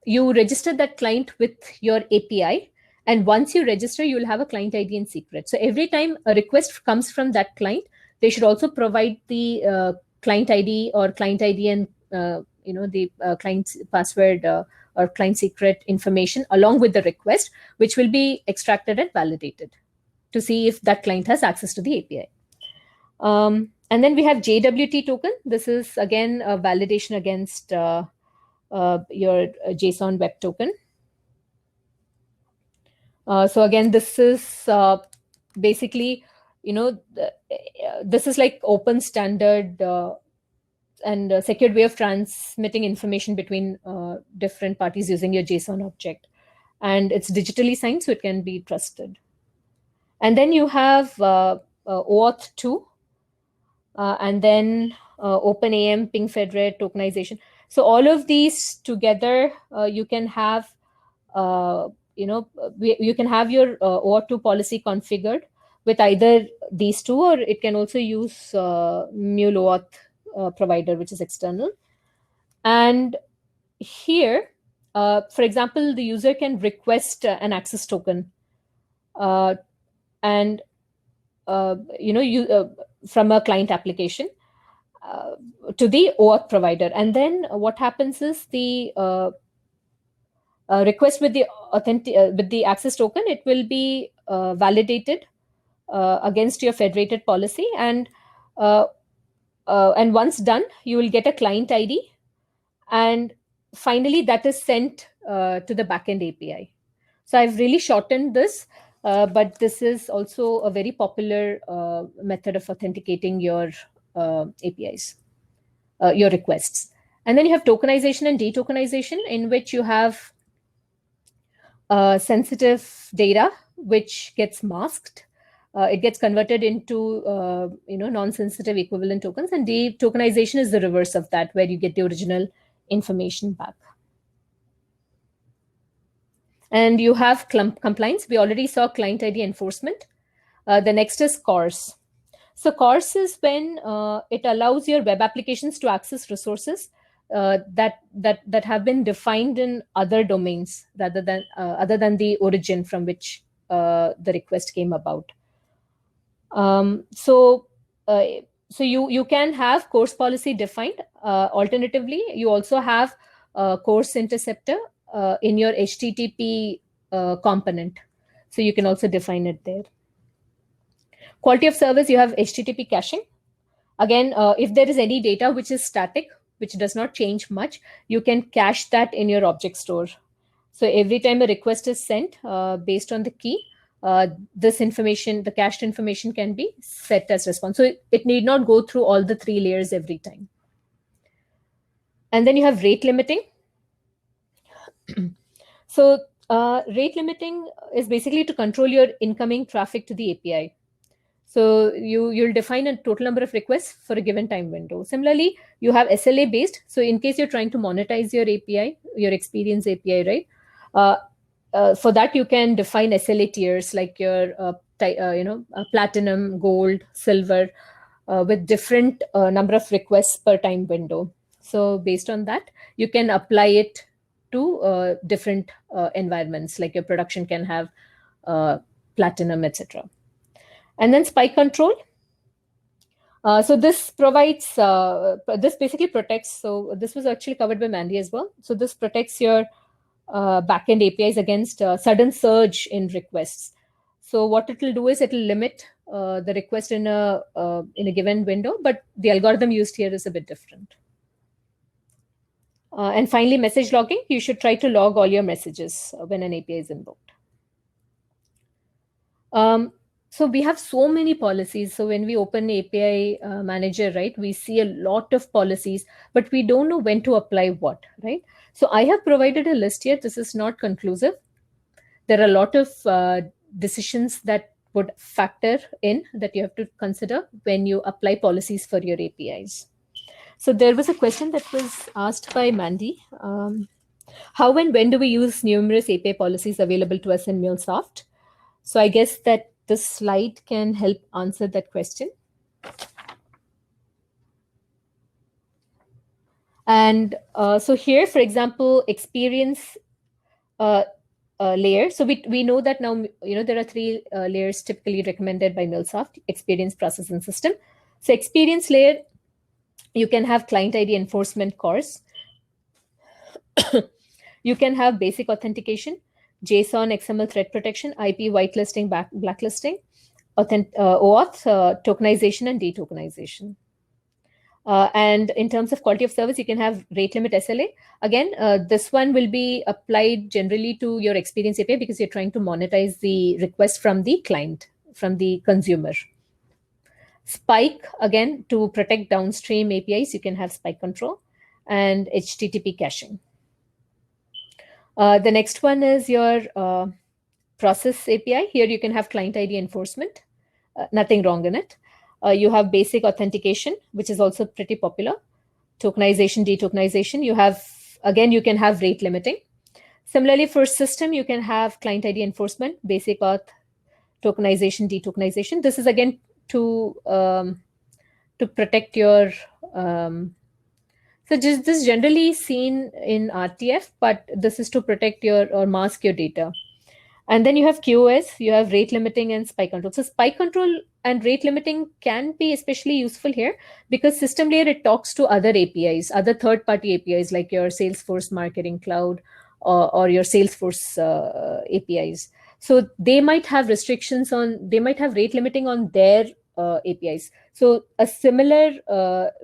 S3: you register that client with your API. And once you register, you will have a client ID and secret. So every time a request comes from that client, they should also provide the client ID or client ID and the client's password or client secret information along with the request, which will be extracted and validated to see if that client has access to the API. And then we have JWT token. This is again a validation against your JSON web token. So again, this is basically, this is like open standard secured way of transmitting information between different parties using your JSON object. And it's digitally signed, so it can be trusted. And then you have OAuth 2, and then OpenAM, Ping Federate, tokenization. So all of these together, you can have, you can have your OAuth 2 policy configured with either these two, or it can also use Mule OAuth provider, which is external. And here, for example, the user can request an access token, and from a client application to the OAuth provider. And then what happens is the request with the access token, it will be validated against your federated policy, and once done, you will get a client ID, and finally that is sent to the backend API. So I've really shortened this, but this is also a very popular method of authenticating your APIs, your requests. And then you have tokenization and detokenization, in which you have sensitive data which gets masked. It gets converted into non-sensitive equivalent tokens, and detokenization is the reverse of that, where you get the original information back. And you have compliance. We already saw client ID enforcement. The next is CORS. So CORS is when it allows your web applications to access resources that have been defined in other domains rather than other than the origin from which the request came about. So you can have CORS policy defined. Alternatively, you also have CORS interceptor in your HTTP component. So you can also define it there. Quality of service, you have HTTP caching. Again, if there is any data which is static, which does not change much, you can cache that in your object store. So every time a request is sent based on the key, this information, the cached information, can be set as response. So it need not go through all the 3 layers every time. And then you have rate limiting. So rate limiting is basically to control your incoming traffic to the API. So you'll define a total number of requests for a given time window. Similarly, you have SLA based. So in case you're trying to monetize your API, your experience API, right? For that, you can define SLA tiers like your platinum, gold, silver, with different number of requests per time window. So based on that, you can apply it to different environments, like your production can have platinum, etc. And then spike control. So this provides, this basically protects, so this was actually covered by Mandy as well. So this protects your backend APIs against sudden surge in requests. So what it will do is it will limit the request in a given window, but the algorithm used here is a bit different. And finally, message logging. You should try to log all your messages when an API is invoked. So we have so many policies. So when we open API Manager, right, we see a lot of policies, but we don't know when to apply what, right? So I have provided a list here. This is not conclusive. There are a lot of decisions that would factor in that you have to consider when you apply policies for your APIs. So there was a question that was asked by Mandy. How and when do we use numerous API policies available to us in MuleSoft? So I guess that this slide can help answer that question. And so here, for example, experience layer. So we know that now, there are 3 layers typically recommended by MuleSoft: experience, process, and system. So experience layer, you can have client ID enforcement CORS. You can have basic authentication, JSON, XML threat protection, IP whitelisting, blacklisting, OAuth, tokenization, and detokenization. And in terms of quality of service, you can have rate limit SLA. Again, this one will be applied generally to your experience API because you're trying to monetize the request from the client, from the consumer. Spike, again, to protect downstream APIs, you can have spike control, and HTTP caching. The next one is your process API. Here you can have client ID enforcement. Nothing wrong in it. You have basic authentication, which is also pretty popular. Tokenization, detokenization. You have, again, you can have rate limiting. Similarly, for system, you can have client ID enforcement, basic auth, tokenization, detokenization. This is again to protect your. So this is generally seen in RTF, but this is to protect your or mask your data. And then you have QoS, you have rate limiting and spike control. So spike control and rate limiting can be especially useful here because system layer, it talks to other APIs, other third-party APIs like your Salesforce Marketing Cloud or your Salesforce APIs. So they might have restrictions on, they might have rate limiting on their APIs. So a similar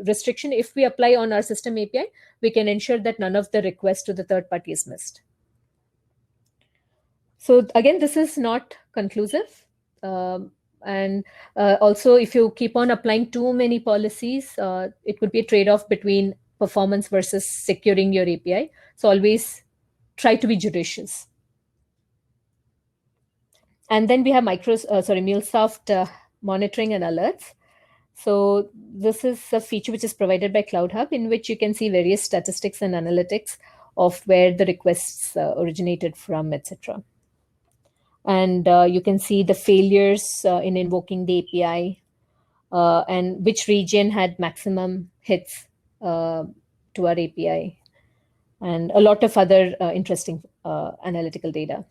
S3: restriction, if we apply on our system API, we can ensure that none of the requests to the third party is missed. So again, this is not conclusive. And also, if you keep on applying too many policies, it could be a trade-off between performance versus securing your API. So always try to be judicious. And then we have MuleSoft monitoring and alerts. So this is a feature which is provided by Cloud Hub, in which you can see various statistics and analytics of where the requests originated from, etc. And you can see the failures in invoking the API and which region had maximum hits to our API, and a lot of other interesting analytical data.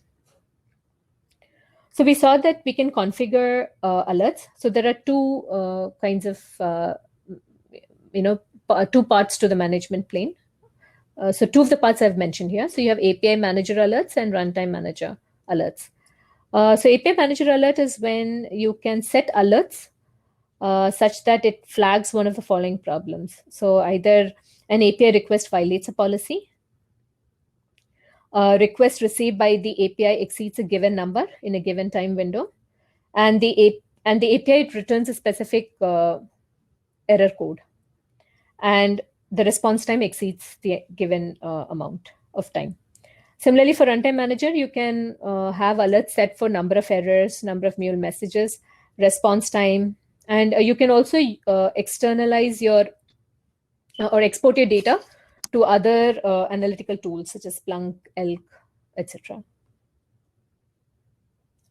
S3: So we saw that we can configure alerts. So there are two kinds of, two parts to the management plane. So two of the parts I've mentioned here. So you have API Manager alerts and Runtime Manager alerts. So API Manager alert is when you can set alerts such that it flags one of the following problems. So either an API request violates a policy, request received by the API exceeds a given number in a given time window, and the API returns a specific error code, and the response time exceeds the given amount of time. Similarly, for Runtime Manager, you can have alerts set for number of errors, number of mule messages, response time, and you can also externalize your or export your data to other analytical tools such as Splunk, Elk, etc.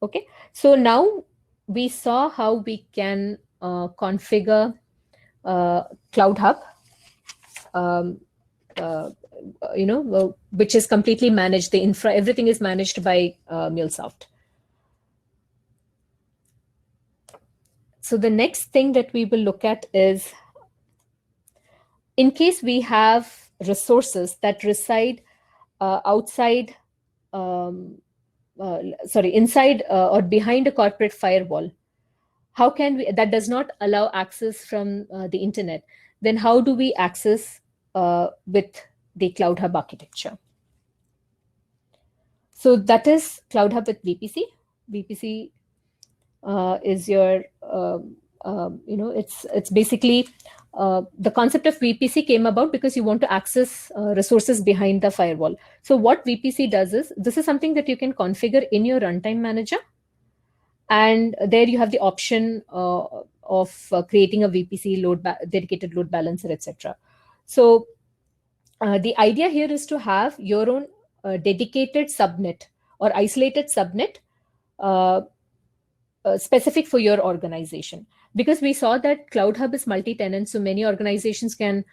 S3: Okay, so now we saw how we can configure Cloud Hub, which is completely managed. The infra, everything is managed by MuleSoft. So the next thing that we will look at is, in case we have resources that reside inside or behind a corporate firewall, how can we, that does not allow access from the internet, then how do we access with the Cloud Hub architecture? So that is Cloud Hub with VPC. VPC is your, it's basically, the concept of VPC came about because you want to access resources behind the firewall. So what VPC does is, this is something that you can configure in your Runtime Manager. And there you have the option of creating a VPC dedicated load balancer, etc. So the idea here is to have your own dedicated subnet or isolated subnet specific for your organization. Because we saw that Cloud Hub is multi-tenant, so many organizations can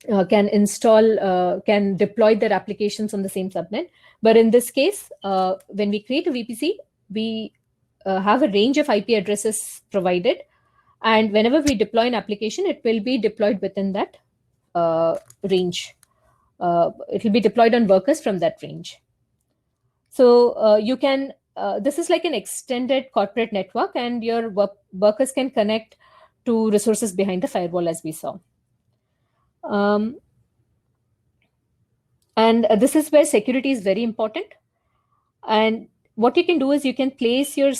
S3: install, can deploy their applications on the same subnet. But in this case, when we create a VPC, we have a range of IP addresses provided. And whenever we deploy an application, it will be deployed within that range. It will be deployed on workers from that range. So you can, this is like an extended corporate network, and your workers can connect to resources behind the firewall, as we saw. And this is where security is very important. And what you can do is you can place your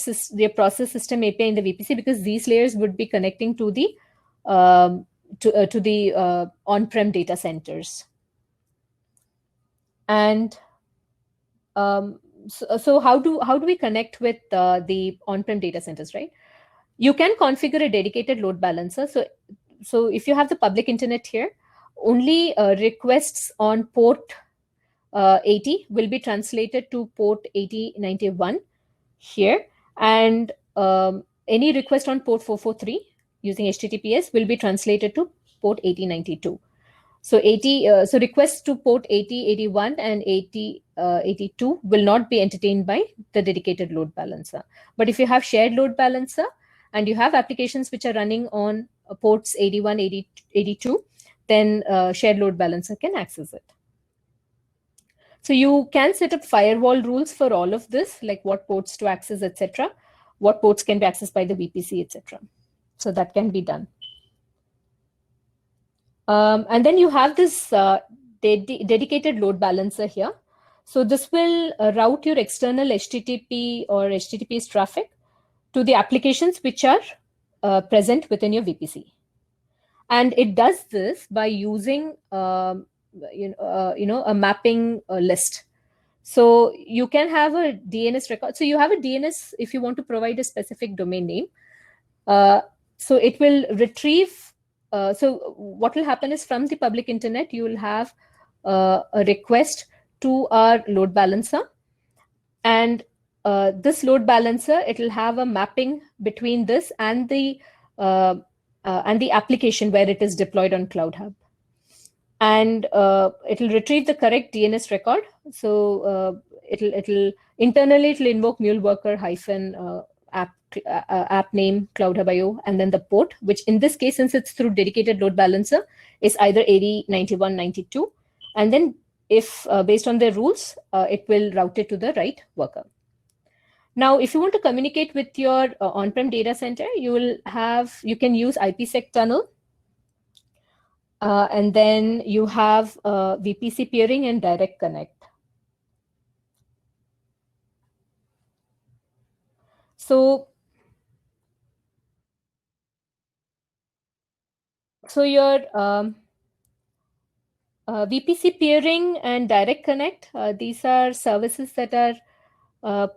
S3: process system API in the VPC, because these layers would be connecting to the on-prem data centers. And so how do we connect with the on-prem data centers, right? You can configure a dedicated load balancer. So if you have the public internet here, only requests on port 80 will be translated to port 8091 here, and any request on port 443 using HTTPS will be translated to port 8092. So requests to port 8081 and 8082 will not be entertained by the dedicated load balancer. But if you have shared load balancer and you have applications which are running on ports 81, 82, then shared load balancer can access it. So you can set up firewall rules for all of this, like what ports to access, etc., what ports can be accessed by the VPC, etc. So that can be done. And then you have this dedicated load balancer here. So this will route your external HTTP or HTTPS traffic to the applications which are present within your VPC. And it does this by using a mapping list. So you can have a DNS record. So you have a DNS if you want to provide a specific domain name. So it will retrieve. So what will happen is, from the public internet, you will have a request to our load balancer, and this load balancer, it will have a mapping between this and the application where it is deployed on CloudHub, and it will retrieve the correct DNS record. So it'll internally invoke mule worker hyphen app name CloudHub.io, and then the port, which in this case, since it's through dedicated load balancer, is either 80, 91, 92, and then if based on their rules, it will route it to the right worker. Now, if you want to communicate with your on-prem data center, you can use IPsec tunnel, and then you have VPC peering and direct connect. So your VPC peering and direct connect, these are services that are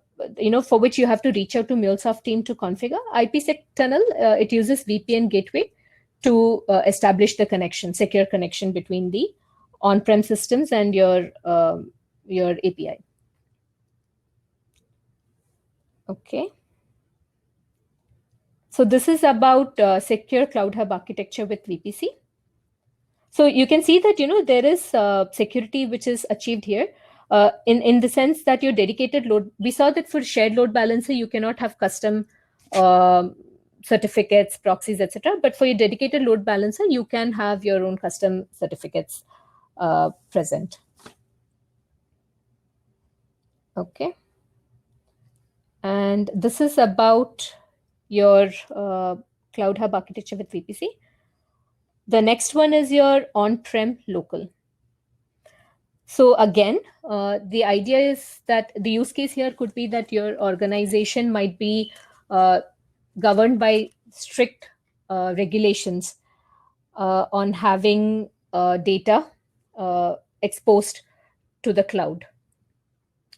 S3: for which you have to reach out to MuleSoft team to configure. IPsec tunnel, it uses VPN gateway to establish the connection, secure connection between the on-prem systems and your API. Okay. So this is about secure CloudHub architecture with VPC. So you can see that there is security which is achieved here. In the sense that your dedicated load, we saw that for shared load balancer, you cannot have custom certificates, proxies, etc. But for your dedicated load balancer, you can have your own custom certificates present. Okay. And this is about your CloudHub architecture with VPC. The next one is your on-prem local. So again, the idea is that the use case here could be that your organization might be governed by strict regulations on having data exposed to the cloud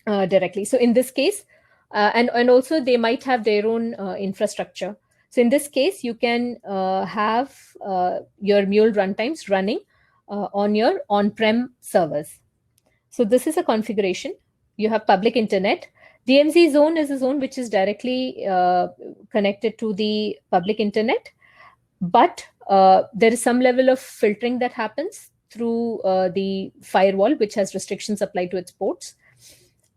S3: directly. So in this case, and also they might have their own infrastructure. So in this case, you can have your Mule runtimes running on your on-prem servers. So this is a configuration. You have public internet. DMZ zone is a zone which is directly connected to the public internet, but there is some level of filtering that happens through the firewall, which has restrictions applied to its ports.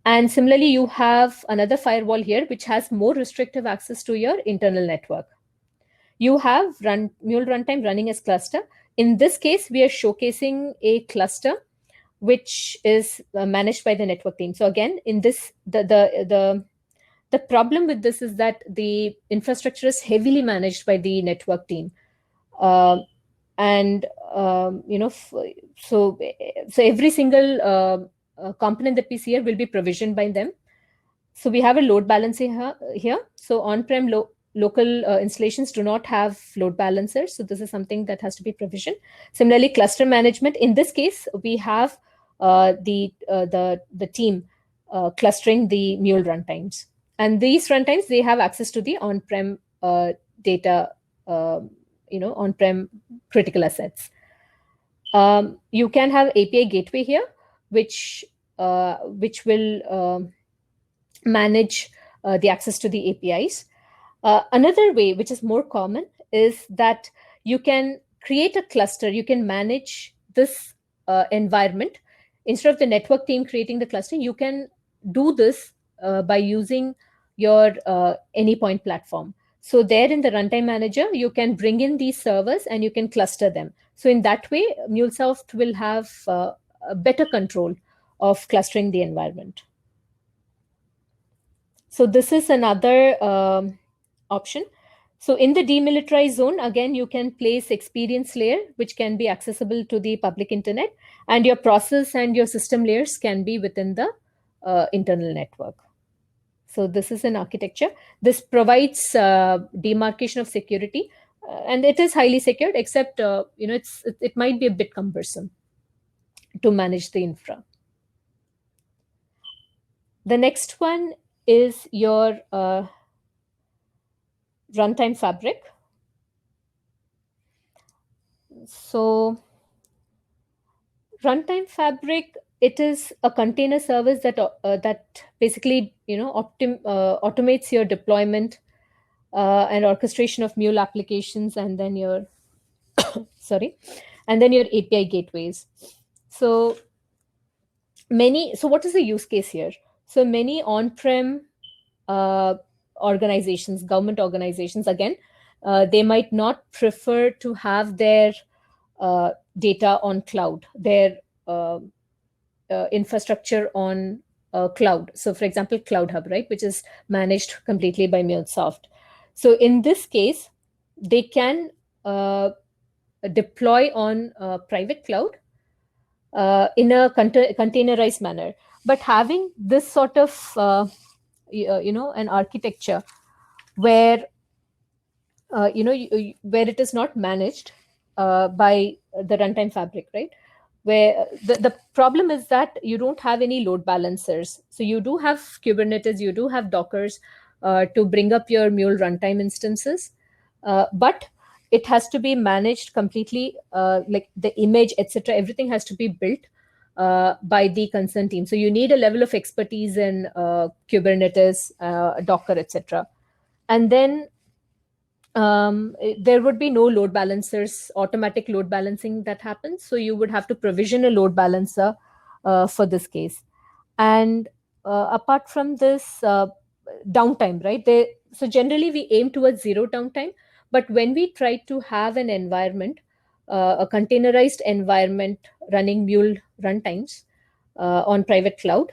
S3: And similarly, you have another firewall here, which has more restrictive access to your internal network. You have Mule runtime running as cluster. In this case, we are showcasing a cluster which is managed by the network team. So again, in this, the problem with this is that the infrastructure is heavily managed by the network team, so every single component that we see here will be provisioned by them. So we have a load balancer here. So on-prem local installations do not have load balancers. So this is something that has to be provisioned. Similarly, cluster management. In this case, we have the team clustering the Mule runtimes. And these runtimes, they have access to the on-prem data, on-prem critical assets. You can have API gateway here, which will manage the access to the APIs. Another way, which is more common, is that you can create a cluster. You can manage this environment. Instead of the network team creating the cluster, you can do this by using your Anypoint platform. So there in the runtime manager, you can bring in these servers and you can cluster them. So in that way, MuleSoft will have a better control of clustering the environment. So this is another option. So in the demilitarized zone, again, you can place experience layer, which can be accessible to the public internet, and your process and your system layers can be within the internal network. So this is an architecture. This provides demarcation of security, and it is highly secured, except it might be a bit cumbersome to manage the infra. The next one is your runtime fabric. So runtime fabric, it is a container service that basically automates your deployment and orchestration of Mule applications, and then your your API gateways. So what is the use case here? So many on-prem organizations, government organizations, again, they might not prefer to have their data on cloud, their infrastructure on cloud. So for example, Cloud Hub, right, which is managed completely by MuleSoft. So in this case, they can deploy on private cloud in a containerized manner. But having this sort of an architecture where where it is not managed by the runtime fabric, right? Where the problem is that you don't have any load balancers. So you do have Kubernetes, you do have Dockers to bring up your Mule runtime instances, but it has to be managed completely, like the image, etc. Everything has to be built by the concerned team. So you need a level of expertise in Kubernetes, Docker, etc. And then there would be no load balancers, automatic load balancing that happens. So you would have to provision a load balancer for this case. And apart from this, downtime, right? So generally we aim towards zero downtime, but when we try to have an environment, a containerized environment running Mule runtimes on private cloud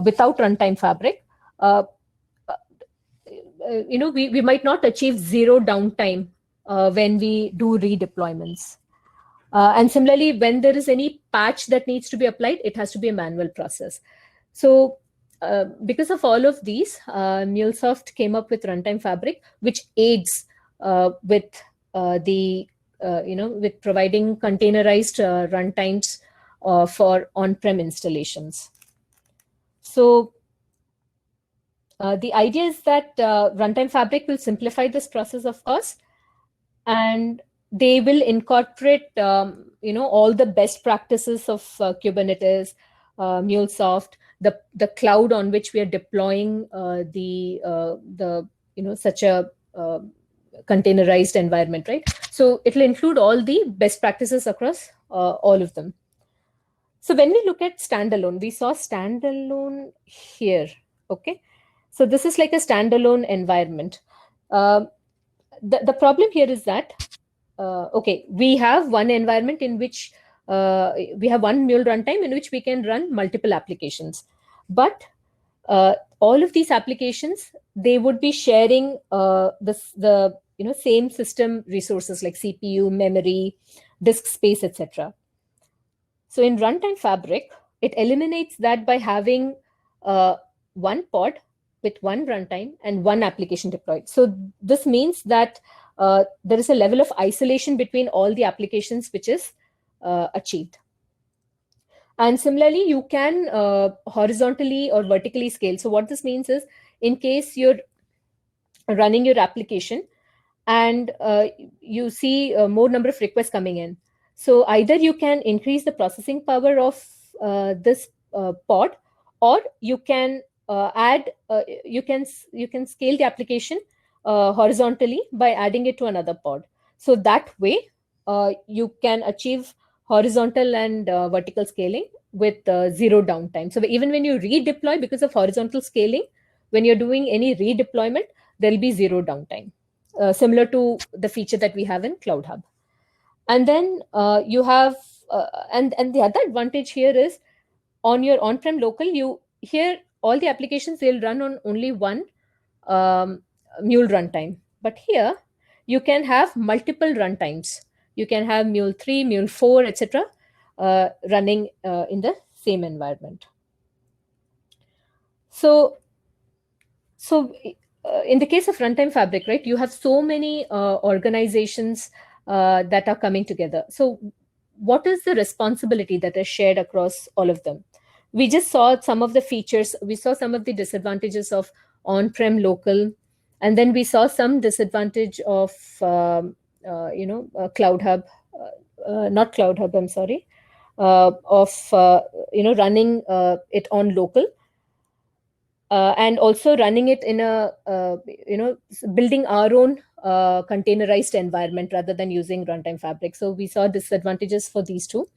S3: without runtime fabric, we might not achieve zero downtime when we do redeployments. And similarly, when there is any patch that needs to be applied, it has to be a manual process. So because of all of these, MuleSoft came up with Runtime Fabric, which aids with with providing containerized runtimes for on-prem installations. So the idea is that Runtime Fabric will simplify this process, of course, and they will incorporate all the best practices of Kubernetes, MuleSoft, the cloud on which we are deploying such a containerized environment, right? So it will include all the best practices across all of them. So when we look at standalone, we saw standalone here, okay? So this is like a standalone environment. The problem here is that, we have one environment in which we have one Mule runtime in which we can run multiple applications. But all of these applications, they would be sharing the same system resources like CPU, memory, disk space, etc. So in Runtime Fabric, it eliminates that by having one pod with one runtime and one application deployed. So this means that there is a level of isolation between all the applications which is achieved. And similarly, you can horizontally or vertically scale. So what this means is, in case you're running your application and you see more number of requests coming in, so either you can increase the processing power of this pod, or you can you can scale the application horizontally by adding it to another pod. So that way you can achieve horizontal and vertical scaling with zero downtime. So even when you redeploy, because of horizontal scaling, when you're doing any redeployment, there'll be zero downtime, similar to the feature that we have in Cloud Hub. And then you have, and the other advantage here is, on your on-prem local, here all the applications, they'll run on only one Mule runtime. But here you can have multiple runtimes. You can have Mule 3, Mule 4, etc. Running in the same environment. So in the case of Runtime Fabric, right, you have so many organizations that are coming together. So what is the responsibility that is shared across all of them? We just saw some of the features. We saw some of the disadvantages of on-prem local, and then we saw some disadvantage of Cloud Hub, not Cloud Hub, I'm sorry, of running it on local, and also running it in a building our own containerized environment rather than using Runtime Fabric. So we saw disadvantages for these two.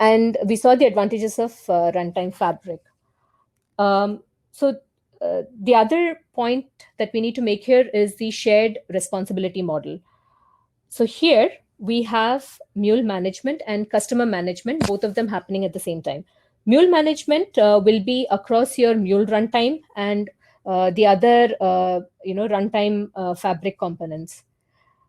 S3: And we saw the advantages of Runtime Fabric. So the other point that we need to make here is the shared responsibility model. So here we have Mule management and customer management, both of them happening at the same time. Mule management will be across your Mule runtime and the other Runtime Fabric components.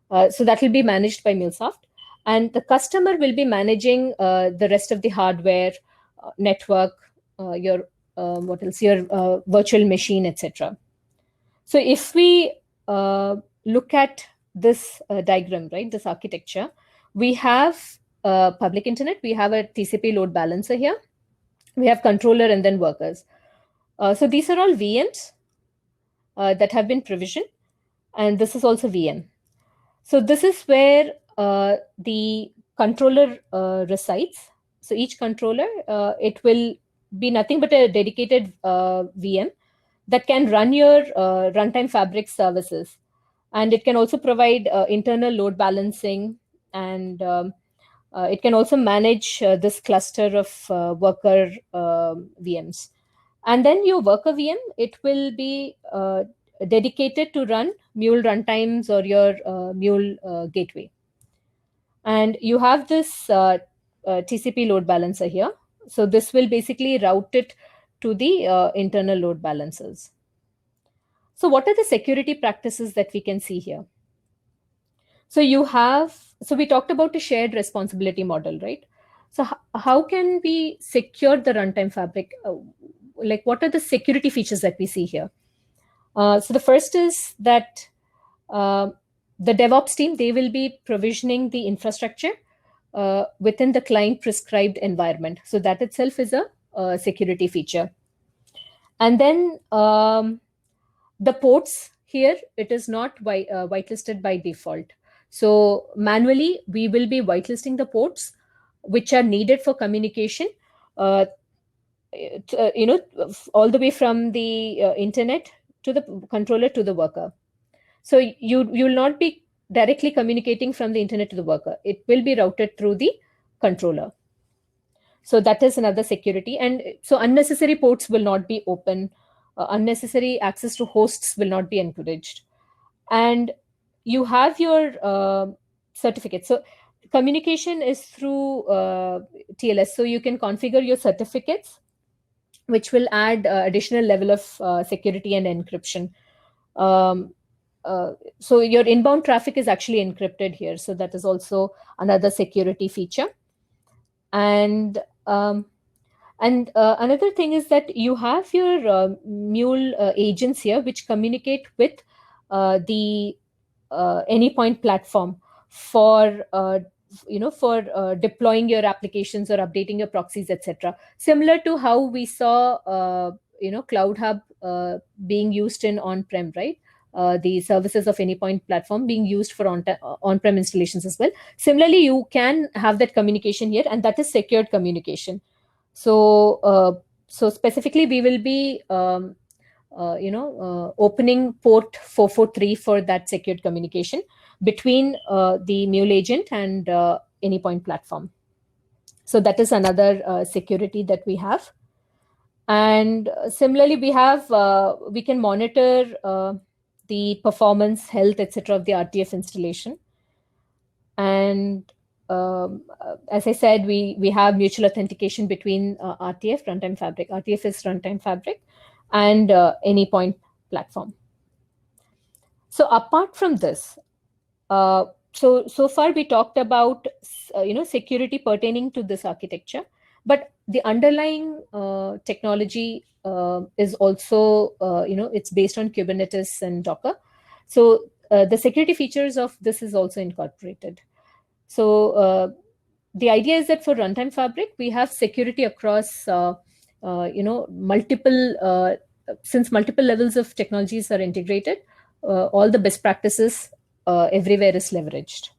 S3: So that will be managed by MuleSoft. And the customer will be managing the rest of the hardware, network, your virtual machine, etc. So if we look at this diagram, right, this architecture, we have public internet, we have a TCP load balancer here, we have controller and then workers. So these are all VMs that have been provisioned, and this is also VM. So this is where the controller resides. So each controller, it will be nothing but a dedicated VM that can run your Runtime Fabric services. And it can also provide internal load balancing, and it can also manage this cluster of worker VMs. And then your worker VM, it will be dedicated to run Mule runtimes or your Mule gateway. And you have this TCP load balancer here. So this will basically route it to the internal load balancers. So what are the security practices that we can see here? So we talked about a shared responsibility model, right? So how can we secure the Runtime Fabric? Like, what are the security features that we see here? So the first is that the DevOps team, they will be provisioning the infrastructure within the client prescribed environment. So that itself is a security feature. And then the ports here, it is not whitelisted by default. So manually, we will be whitelisting the ports which are needed for communication, all the way from the internet to the controller to the worker. So you will not be directly communicating from the internet to the worker. It will be routed through the controller. So that is another security. And so unnecessary ports will not be open. Unnecessary access to hosts will not be encouraged. And you have your certificates. So communication is through TLS. So you can configure your certificates, which will add additional level of security and encryption. So your inbound traffic is actually encrypted here. So that is also another security feature. And And another thing is that you have your Mule agents here, which communicate with the Anypoint platform for deploying your applications or updating your proxies, etc. Similar to how we saw Cloud Hub being used in on-prem, right? The services of Anypoint platform being used for on-prem installations as well. Similarly, you can have that communication here, and that is secured communication. So specifically, we will be opening port 443 for that secured communication between the Mule agent and Anypoint platform. So that is another security that we have. And similarly, we can monitor the performance, health, etc. of the RTF installation. And as I said, we have mutual authentication between RTF, Runtime Fabric. RTF is Runtime Fabric, and Anypoint platform. So apart from this, so far we talked about security pertaining to this architecture, but the underlying technology is also it's based on Kubernetes and Docker. So the security features of this is also incorporated. So the idea is that for Runtime Fabric, we have security across multiple since multiple levels of technologies are integrated, all the best practices everywhere is leveraged.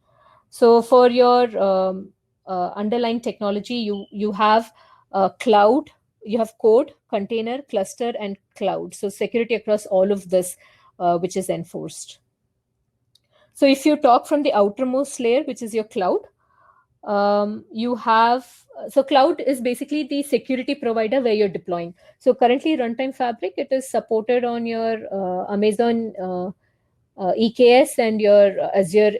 S3: So for your underlying technology, you have cloud, you have code, container, cluster, and cloud. So security across all of this, which is enforced. So if you talk from the outermost layer, which is your cloud, you have, so cloud is basically the security provider where you're deploying. So currently Runtime Fabric, it is supported on your Amazon EKS and your Azure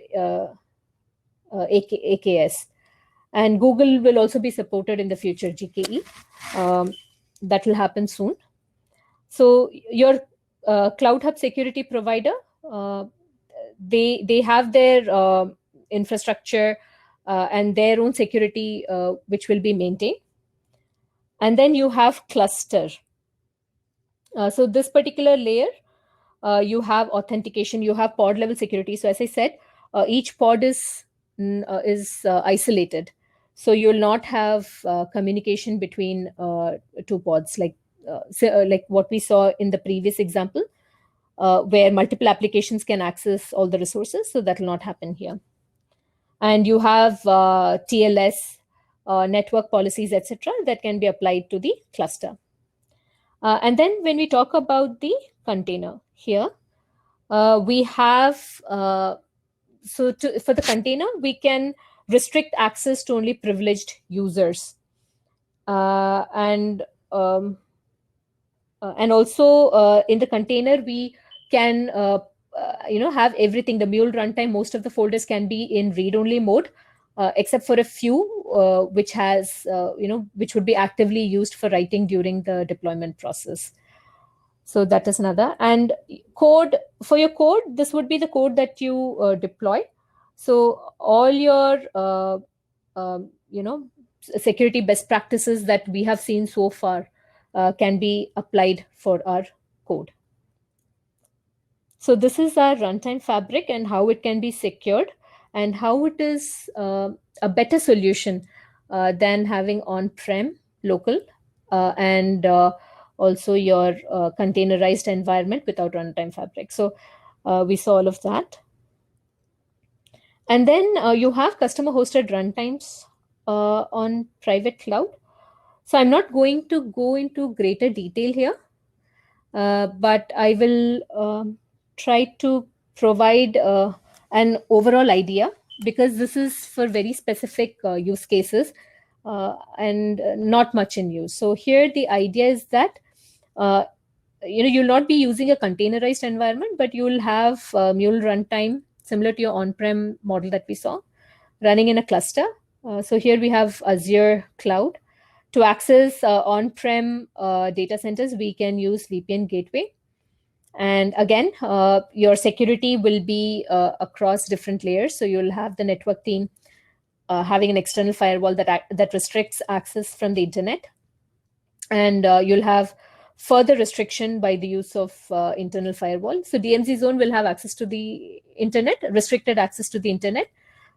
S3: AKS. And Google will also be supported in the future, GKE. That will happen soon. So your Cloud Hub security provider, they have their infrastructure and their own security, which will be maintained. And then you have cluster. So this particular layer, you have authentication, you have pod level security. So as I said, each pod is isolated. So you will not have communication between two pods like what we saw in the previous example, where multiple applications can access all the resources. So that will not happen here. And you have TLS, network policies, etc., that can be applied to the cluster. And then when we talk about the container here, we have, for the container, we can restrict access to only privileged users. And also in the container, we can have everything. The Mule runtime, most of the folders can be in read-only mode, except for a few which has which would be actively used for writing during the deployment process. So that is another. And code, for your code, this would be the code that you deploy. So all your security best practices that we have seen so far can be applied for our code. So this is our Runtime Fabric and how it can be secured and how it is a better solution than having on-prem local and also your containerized environment without Runtime Fabric. So we saw all of that. And then you have customer hosted runtimes on private cloud. So I'm not going to go into greater detail here, but I will try to provide an overall idea, because this is for very specific use cases and not much in use. So here the idea is that you'll not be using a containerized environment, but you'll have Mule runtime similar to your on-prem model that we saw running in a cluster. So here we have Azure Cloud. To access on-prem data centers, we can use VPN gateway. And again, your security will be across different layers. So you'll have the network team having an external firewall that restricts access from the internet. and you'll have further restriction by the use of internal firewall. So DMZ zone will have access to the internet, restricted access to the internet,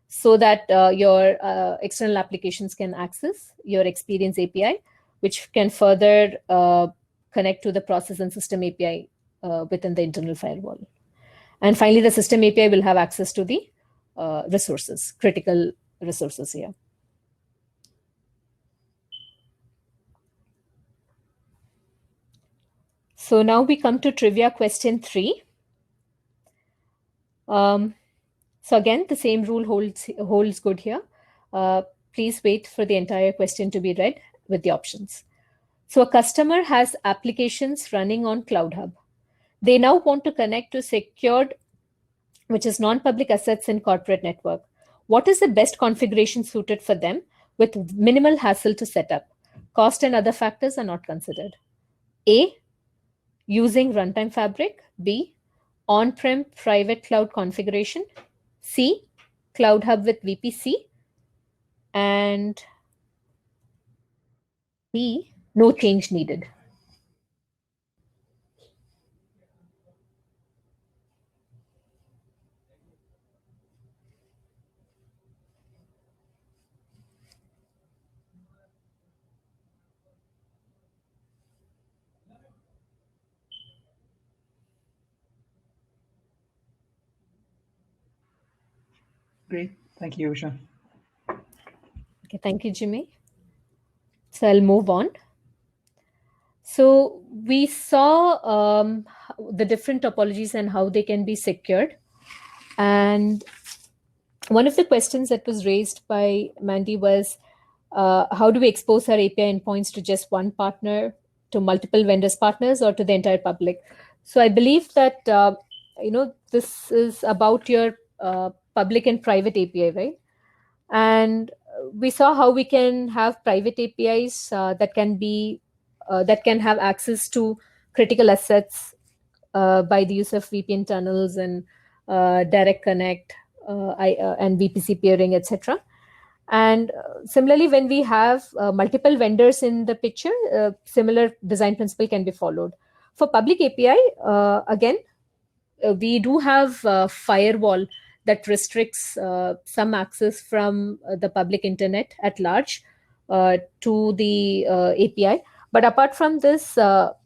S3: so that your external applications can access your Experience API, which can further connect to the process and system API within the internal firewall. And finally, the system API will have access to the resources, critical resources here. So now we come to trivia question 3. So again, the same rule holds good here. Please wait for the entire question to be read with the options. So a customer has applications running on CloudHub. They now want to connect to secured, which is non-public assets in corporate network. What is the best configuration suited for them with minimal hassle to set up? Cost and other factors are not considered. A, using Runtime Fabric. B, on-prem private cloud configuration. C, CloudHub with VPC. And D, no change needed.
S1: Great. Thank you, Usha.
S3: Okay, thank you, Jimmy. So I'll move on. So we saw the different topologies and how they can be secured. And one of the questions that was raised by Mandy was, how do we expose our API endpoints to just one partner, to multiple vendors partners, or to the entire public? So I believe that this is about your public and private API, right? And we saw how we can have private APIs that can have access to critical assets by the use of VPN tunnels and direct connect and VPC peering, etc. And similarly, when we have multiple vendors in the picture, similar design principle can be followed. For public API, again, we do have firewall that restricts some access from the public internet at large to the API. But apart from this, so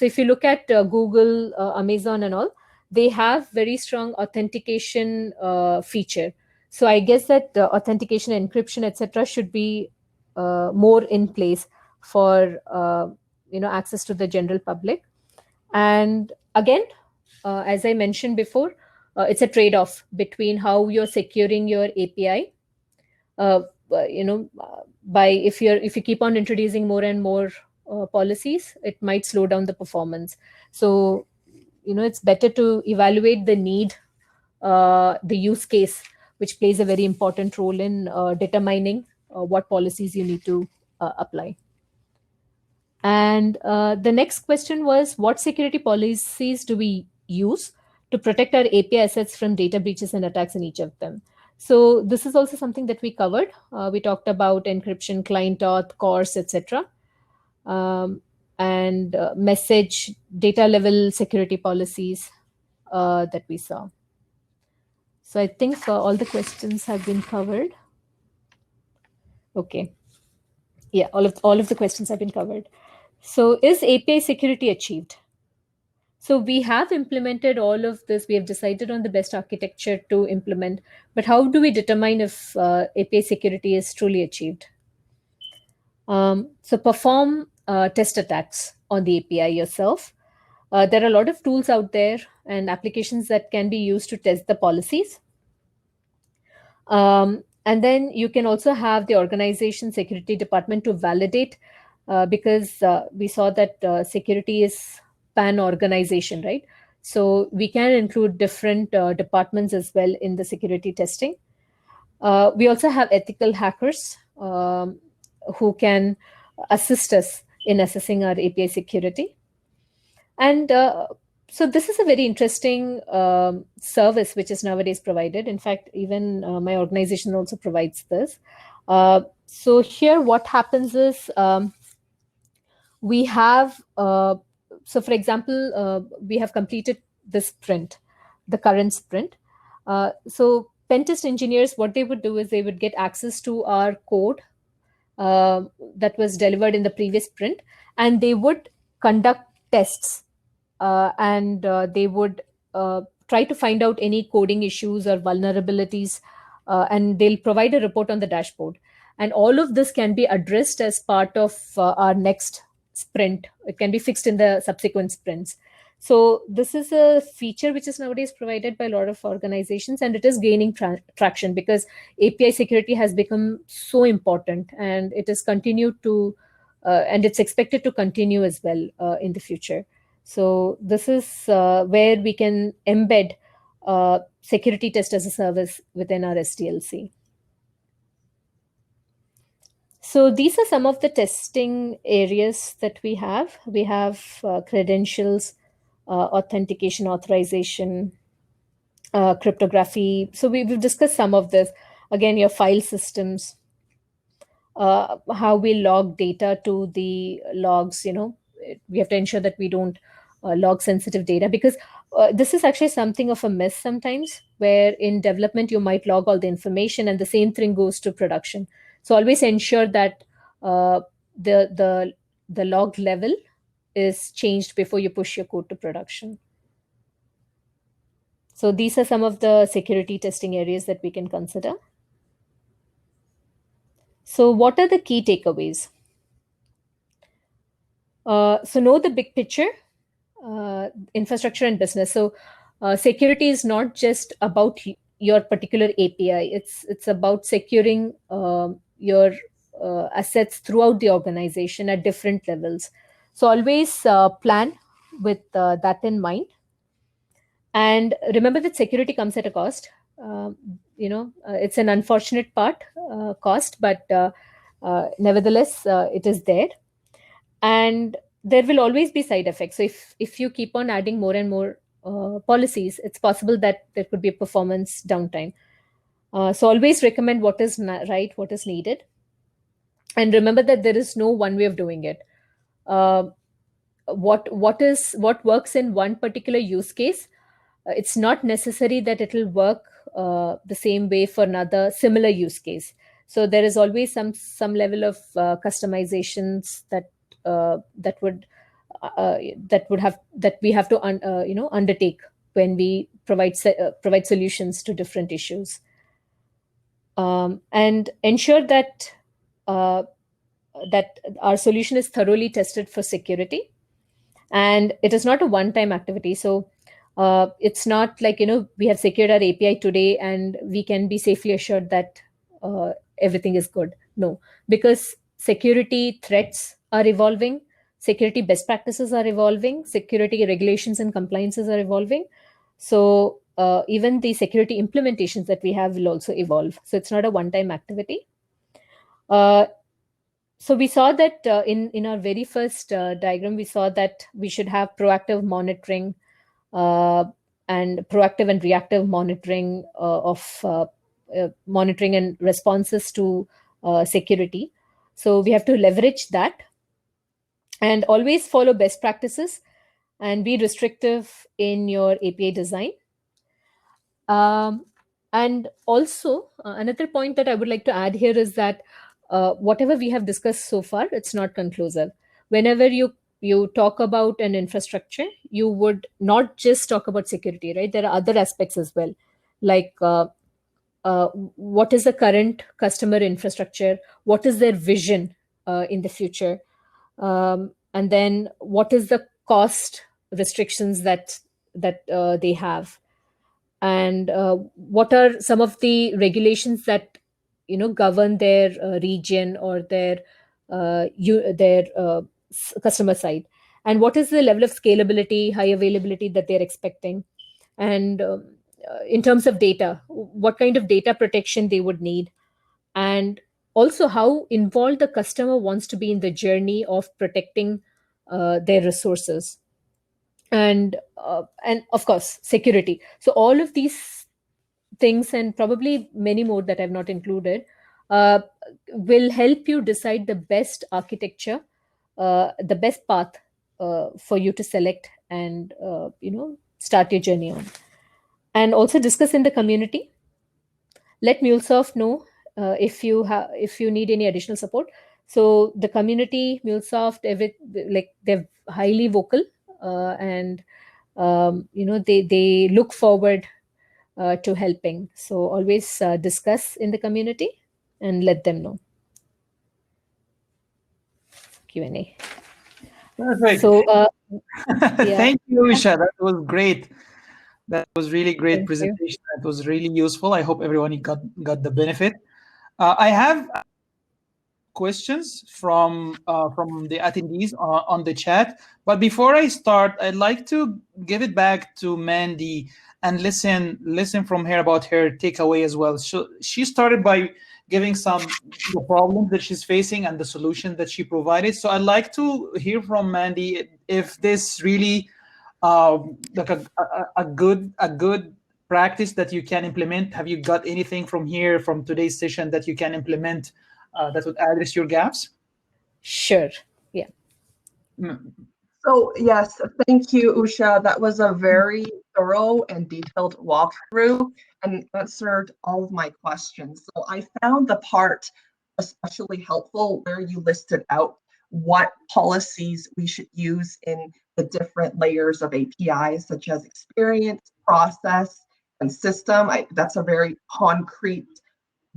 S3: if you look at Google, Amazon and all, they have very strong authentication feature. So I guess that authentication, encryption, etc., should be more in place for access to the general public. And again, as I mentioned before, it's a trade-off between how you're securing your API. If you keep on introducing more and more policies, it might slow down the performance. So it's better to evaluate the need, the use case, which plays a very important role in determining what policies you need to apply. And the next question was, what security policies do we use to protect our API assets from data breaches and attacks in each of them? So this is also something that we covered. We talked about encryption, client auth, CORS, etc. And message data level security policies that we saw. So I think all the questions have been covered. Okay. Yeah, all of the questions have been covered. So is API security achieved? So we have implemented all of this. We have decided on the best architecture to implement. But how do we determine if API security is truly achieved? So perform test attacks on the API yourself. There are a lot of tools out there and applications that can be used to test the policies. And then you can also have the organization security department to validate, because we saw that security is pan organization, right? So we can include different departments as well in the security testing. We also have ethical hackers who can assist us in assessing our API security. And so this is a very interesting service which is nowadays provided. In fact, even my organization also provides this. So here what happens is we have, so for example, we have completed this sprint, the current sprint. So pen test engineers, what they would do is they would get access to our code that was delivered in the previous sprint, and they would conduct tests, and they would try to find out any coding issues or vulnerabilities, and they'll provide a report on the dashboard. And all of this can be addressed as part of our next sprint. It can be fixed in the subsequent sprints. So this is a feature which is nowadays provided by a lot of organizations, and it is gaining traction because API security has become so important, and it is continued to, and it's expected to continue as well in the future. So this is where we can embed security test as a service within our SDLC. So these are some of the testing areas that we have. We have credentials, authentication, authorization, cryptography. So we've discussed some of this. Again, your file systems, how we log data to the logs. We have to ensure that we don't log sensitive data, because this is actually something of a miss sometimes, where in development you might log all the information and the same thing goes to production. So always ensure that the log level is changed before you push your code to production. So these are some of the security testing areas that we can consider. So what are the key takeaways? So know the big picture, infrastructure and business. So security is not just about your particular API. It's about securing your assets throughout the organization at different levels. So always plan with that in mind. And remember that security comes at a cost. It's an unfortunate cost, but nevertheless, it is there. And there will always be side effects. So if you keep on adding more and more policies, it's possible that there could be a performance downtime. So always recommend what is right, what is needed. And remember that there is no one way of doing it. What works in one particular use case, it's not necessary that it will work the same way for another similar use case. So there is always some level of customizations that we have to undertake when we provide solutions to different issues, and ensure that our solution is thoroughly tested for security, and it is not a one-time activity. So it's not like we have secured our API today and we can be safely assured that everything is good. No, because security threats are evolving, security best practices are evolving, security regulations and compliances are evolving. So even the security implementations that we have will also evolve. So it's not a one-time activity. So we saw that in our very first diagram, we saw that we should have proactive monitoring and proactive and reactive monitoring of monitoring and responses to security. So we have to leverage that and always follow best practices and be restrictive in your API design. And also another point that I would like to add here is that whatever we have discussed so far, it's not conclusive. Whenever you talk about an infrastructure, you would not just talk about security, right? There are other aspects as well, like what is the current customer infrastructure? What is their vision in the future? And then what is the cost restrictions that they have? And what are some of the regulations that govern their region or their customer side? And what is the level of scalability, high availability that they're expecting? And in terms of data, what kind of data protection they would need? And also how involved the customer wants to be in the journey of protecting their resources. And of course, security. So all of these things, and probably many more that I've not included, will help you decide the best architecture, the best path for you to select and start your journey on. And also discuss in the community. Let MuleSoft know if you need any additional support. So the community, MuleSoft, they're highly vocal, and they look forward to helping. So always discuss in the community and let them know. Q&A.
S1: Perfect.
S3: So
S1: Thank you, Usha. That was great. That was really great
S3: Thank
S1: presentation. That was really useful. I hope everyone got the benefit. I have questions from the attendees on the chat. But before I start, I'd like to give it back to Mandy and listen from her about her takeaway as well. So she started by giving the problems that she's facing and the solution that she provided. So I'd like to hear from Mandy if this really like a good practice that you can implement. Have you got anything from today's session that you can implement that would address your gaps?
S3: Sure. Yeah.
S2: So yes, thank you, Usha. That was a very thorough and detailed walkthrough and answered all of my questions. So I found the part especially helpful where you listed out what policies we should use in the different layers of APIs, such as experience, process, and system. That's a very concrete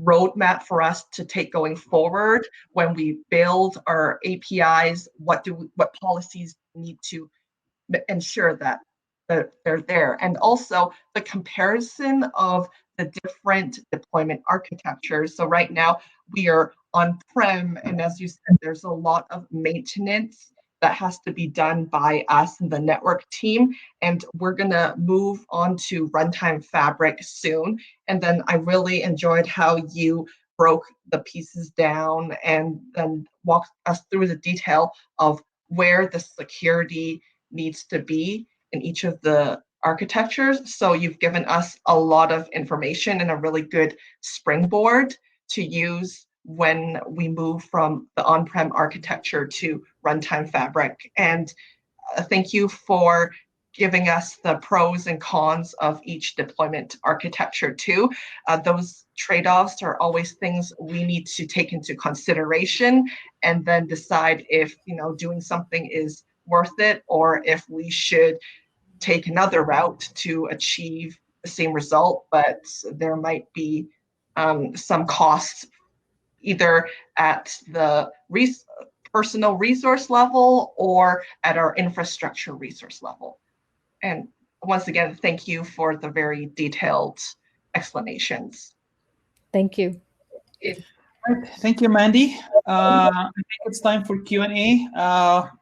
S2: roadmap for us to take going forward when we build our APIs. What policies need to ensure that they're there, and also the comparison of the different deployment architectures. So right now we are on-prem, and as you said, there's a lot of maintenance that has to be done by us and the network team, and we're gonna move on to Runtime Fabric soon. And then I really enjoyed how you broke the pieces down and then walked us through the detail of where the security needs to be in each of the architectures. So you've given us a lot of information and a really good springboard to use when we move from the on-prem architecture to Runtime Fabric. And thank you for giving us the pros and cons of each deployment architecture too. Those trade-offs are always things we need to take into consideration and then decide if doing something is worth it or if we should take another route to achieve the same result, but there might be some costs either at the personal resource level or at our infrastructure resource level. And once again, thank you for the very detailed explanations.
S3: Thank you.
S1: Thank you, Mandy. I think it's time for Q&A.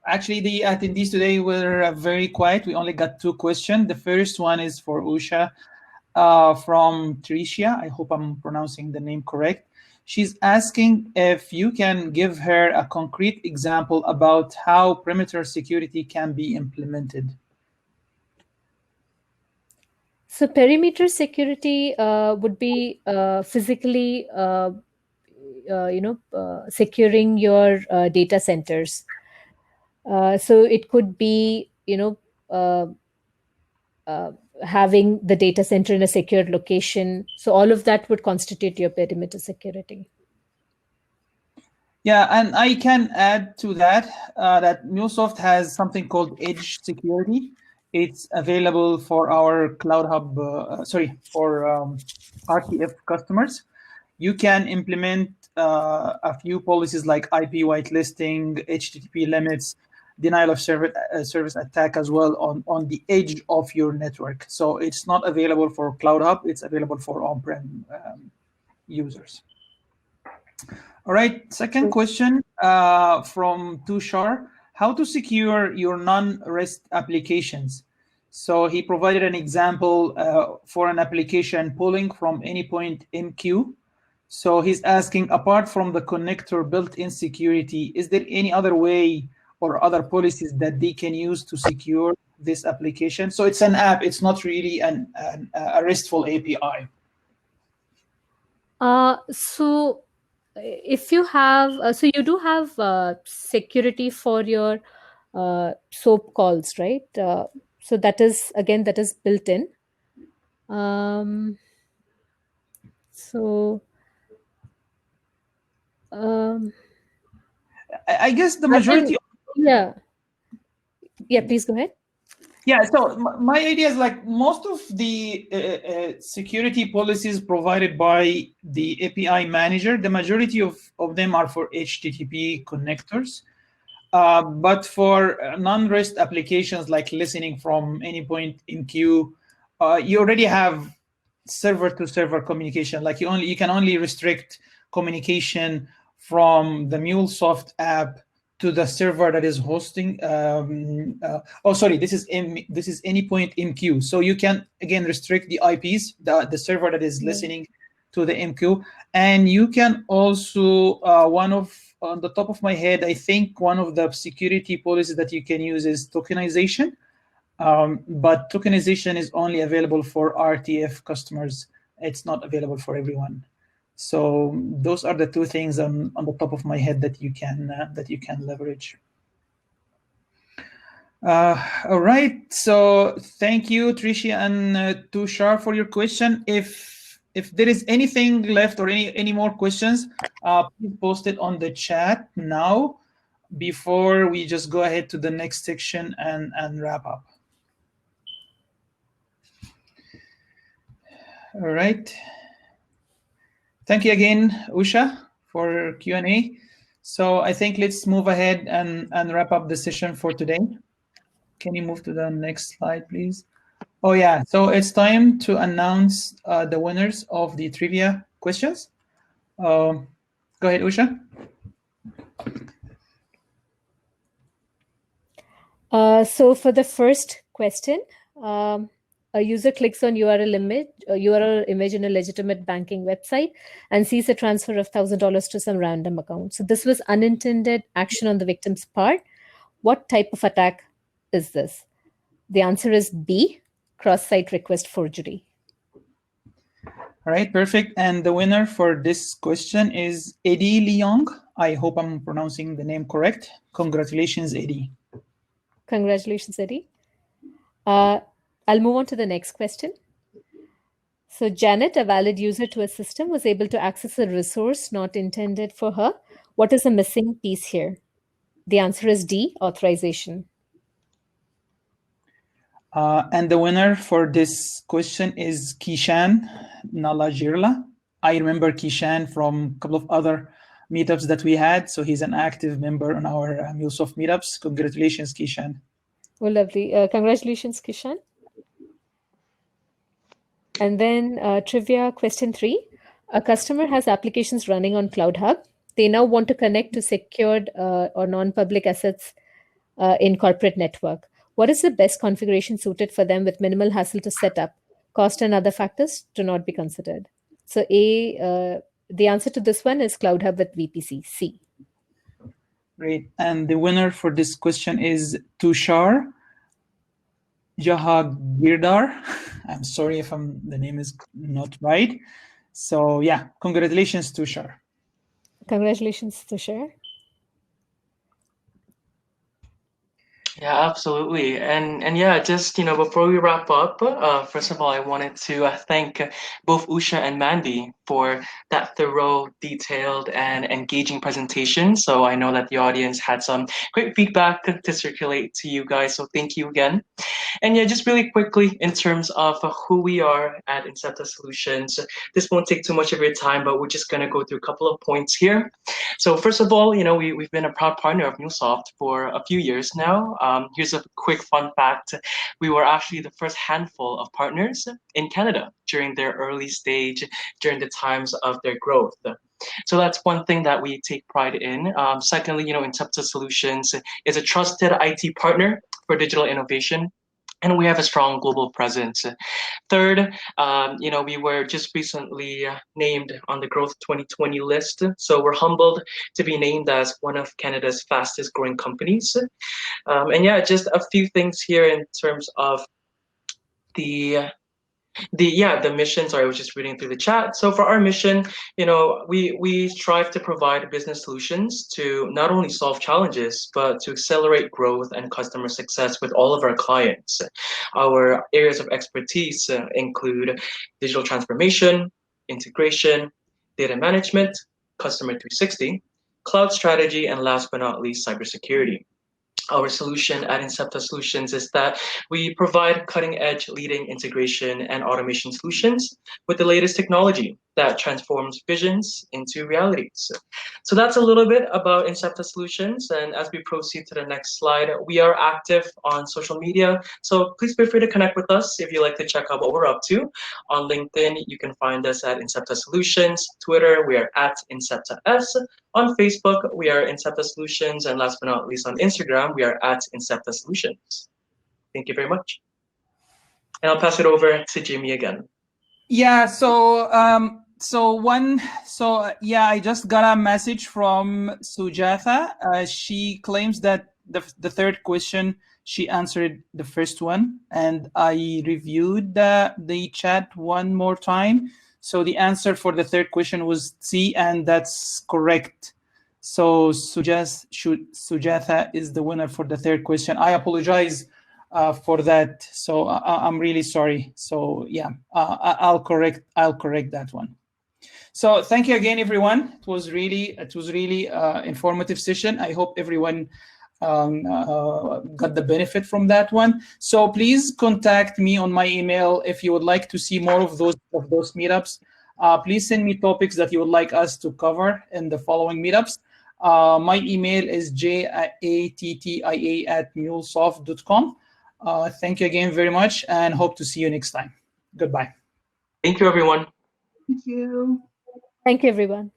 S1: Actually, the attendees today were very quiet. We only got 2 questions. The first one is for Usha from Tricia. I hope I'm pronouncing the name correct. She's asking if you can give her a concrete example about how perimeter security can be implemented.
S3: So perimeter security would be physically, securing your data centers. So it could be, having the data center in a secured location. So all of that would constitute your perimeter security.
S1: Yeah, and I can add to that that MuleSoft has something called Edge Security. It's available for our Cloud Hub, for RTF customers. You can implement a few policies like IP whitelisting, HTTP limits, denial of service attack as well on the edge of your network. So it's not available for Cloud Hub. It's available for on-prem users. All right, second question from Tushar. How to secure your non-REST applications? So he provided an example for an application pulling from any point in queue. So he's asking, apart from the connector built-in security, is there any other way or other policies that they can use to secure this application? So it's an app. It's not really a RESTful API.
S3: So if you have, so you do have security for your SOAP calls, right? So that is, again, that is built in. So
S1: I guess the majority.
S3: Yeah, please go ahead.
S1: Yeah, so my idea is like most of the security policies provided by the API manager, the majority of them are for HTTP connectors. But for non-REST applications like listening from any point in queue, you already have server-to-server communication. Like you can only restrict communication from the MuleSoft app to the server that is hosting. This is Anypoint MQ. So you can again restrict the IPs, the server that is listening to the MQ, and you can also on the top of my head, I think one of the security policies that you can use is tokenization. But tokenization is only available for RTF customers. It's not available for everyone. So those are the two things on the top of my head that you can leverage. All right. So thank you, Tricia and Tushar, for your question. If there is anything left or any more questions, please post it on the chat now before we just go ahead to the next section and wrap up. All right. Thank you again, Usha, for Q&A. So I think let's move ahead and wrap up the session for today. Can you move to the next slide, please? Oh, yeah. So it's time to announce the winners of the trivia questions. Go ahead, Usha.
S3: So for the first question, a user clicks on URL image in a legitimate banking website and sees a transfer of $1,000 to some random account. So this was unintended action on the victim's part. What type of attack is this? The answer is B, cross-site request forgery.
S1: All right, perfect. And the winner for this question is Eddie Leong. I hope I'm pronouncing the name correct. Congratulations, Eddie.
S3: Congratulations, Eddie. I'll move on to the next question. So Janet, a valid user to a system, was able to access a resource not intended for her. What is the missing piece here? The answer is D, authorization.
S1: And the winner for this question is Kishan Nalajirla. I remember Kishan from a couple of other meetups that we had. So he's an active member on our MuleSoft meetups. Congratulations, Kishan.
S3: Oh, lovely. Congratulations, Kishan. And then trivia question 3. A customer has applications running on Cloud Hub. They now want to connect to secured or non-public assets in corporate network. What is the best configuration suited for them with minimal hassle to set up? Cost and other factors do not be considered. So A, the answer to this one is Cloud Hub with VPC, C.
S1: Great. And the winner for this question is Tushar Jahagirdar. I'm sorry if the name is not right. So yeah, congratulations, Tushar.
S3: Congratulations, Tushar.
S4: Yeah, absolutely. And yeah, just, before we wrap up, first of all, I wanted to thank both Usha and Mandy for that thorough, detailed, and engaging presentation. So I know that the audience had some great feedback to circulate to you guys. So thank you again. And yeah, just really quickly in terms of who we are at Incepta Solutions, this won't take too much of your time, but we're just going to go through a couple of points here. So first of all, we've been a proud partner of MuleSoft for a few years now. Here's a quick fun fact. We were actually the first handful of partners in Canada during their early stage, during the times of their growth. So that's one thing that we take pride in. Secondly, Incepta Solutions is a trusted IT partner for digital innovation, and we have a strong global presence. Third, we were just recently named on the Growth 2020 list. So we're humbled to be named as one of Canada's fastest growing companies. And yeah, just a few things here in terms of the The mission, sorry, I was just reading through the chat. So for our mission, we strive to provide business solutions to not only solve challenges, but to accelerate growth and customer success with all of our clients. Our areas of expertise include digital transformation, integration, data management, customer 360, cloud strategy, and last but not least, cybersecurity. Our solution at Incepta Solutions is that we provide cutting-edge leading integration and automation solutions with the latest technology that transforms visions into realities. So that's a little bit about Incepta Solutions. And as we proceed to the next slide, we are active on social media. So please feel free to connect with us if you'd like to check out what we're up to. On LinkedIn, you can find us at Incepta Solutions. Twitter, we are at Incepta S. On Facebook, we are Incepta Solutions. And last but not least, on Instagram, we are at Incepta Solutions. Thank you very much. And I'll pass it over to Jimmy again.
S1: Yeah, I just got a message from Sujatha. She claims that the third question, she answered the first one, and I reviewed the chat one more time. So the answer for the third question was C, and that's correct. So Sujatha is the winner for the third question. I apologize for that. So I'm really sorry. So yeah, I'll correct that one. So thank you again, everyone. It was really informative session. I hope everyone got the benefit from that one. So please contact me on my email if you would like to see more of those meetups. Please send me topics that you would like us to cover in the following meetups. My email is jattia@mulesoft.com. Thank you again very much, and hope to see you next time. Goodbye.
S4: Thank you, everyone.
S2: Thank you.
S3: Thank you, everyone.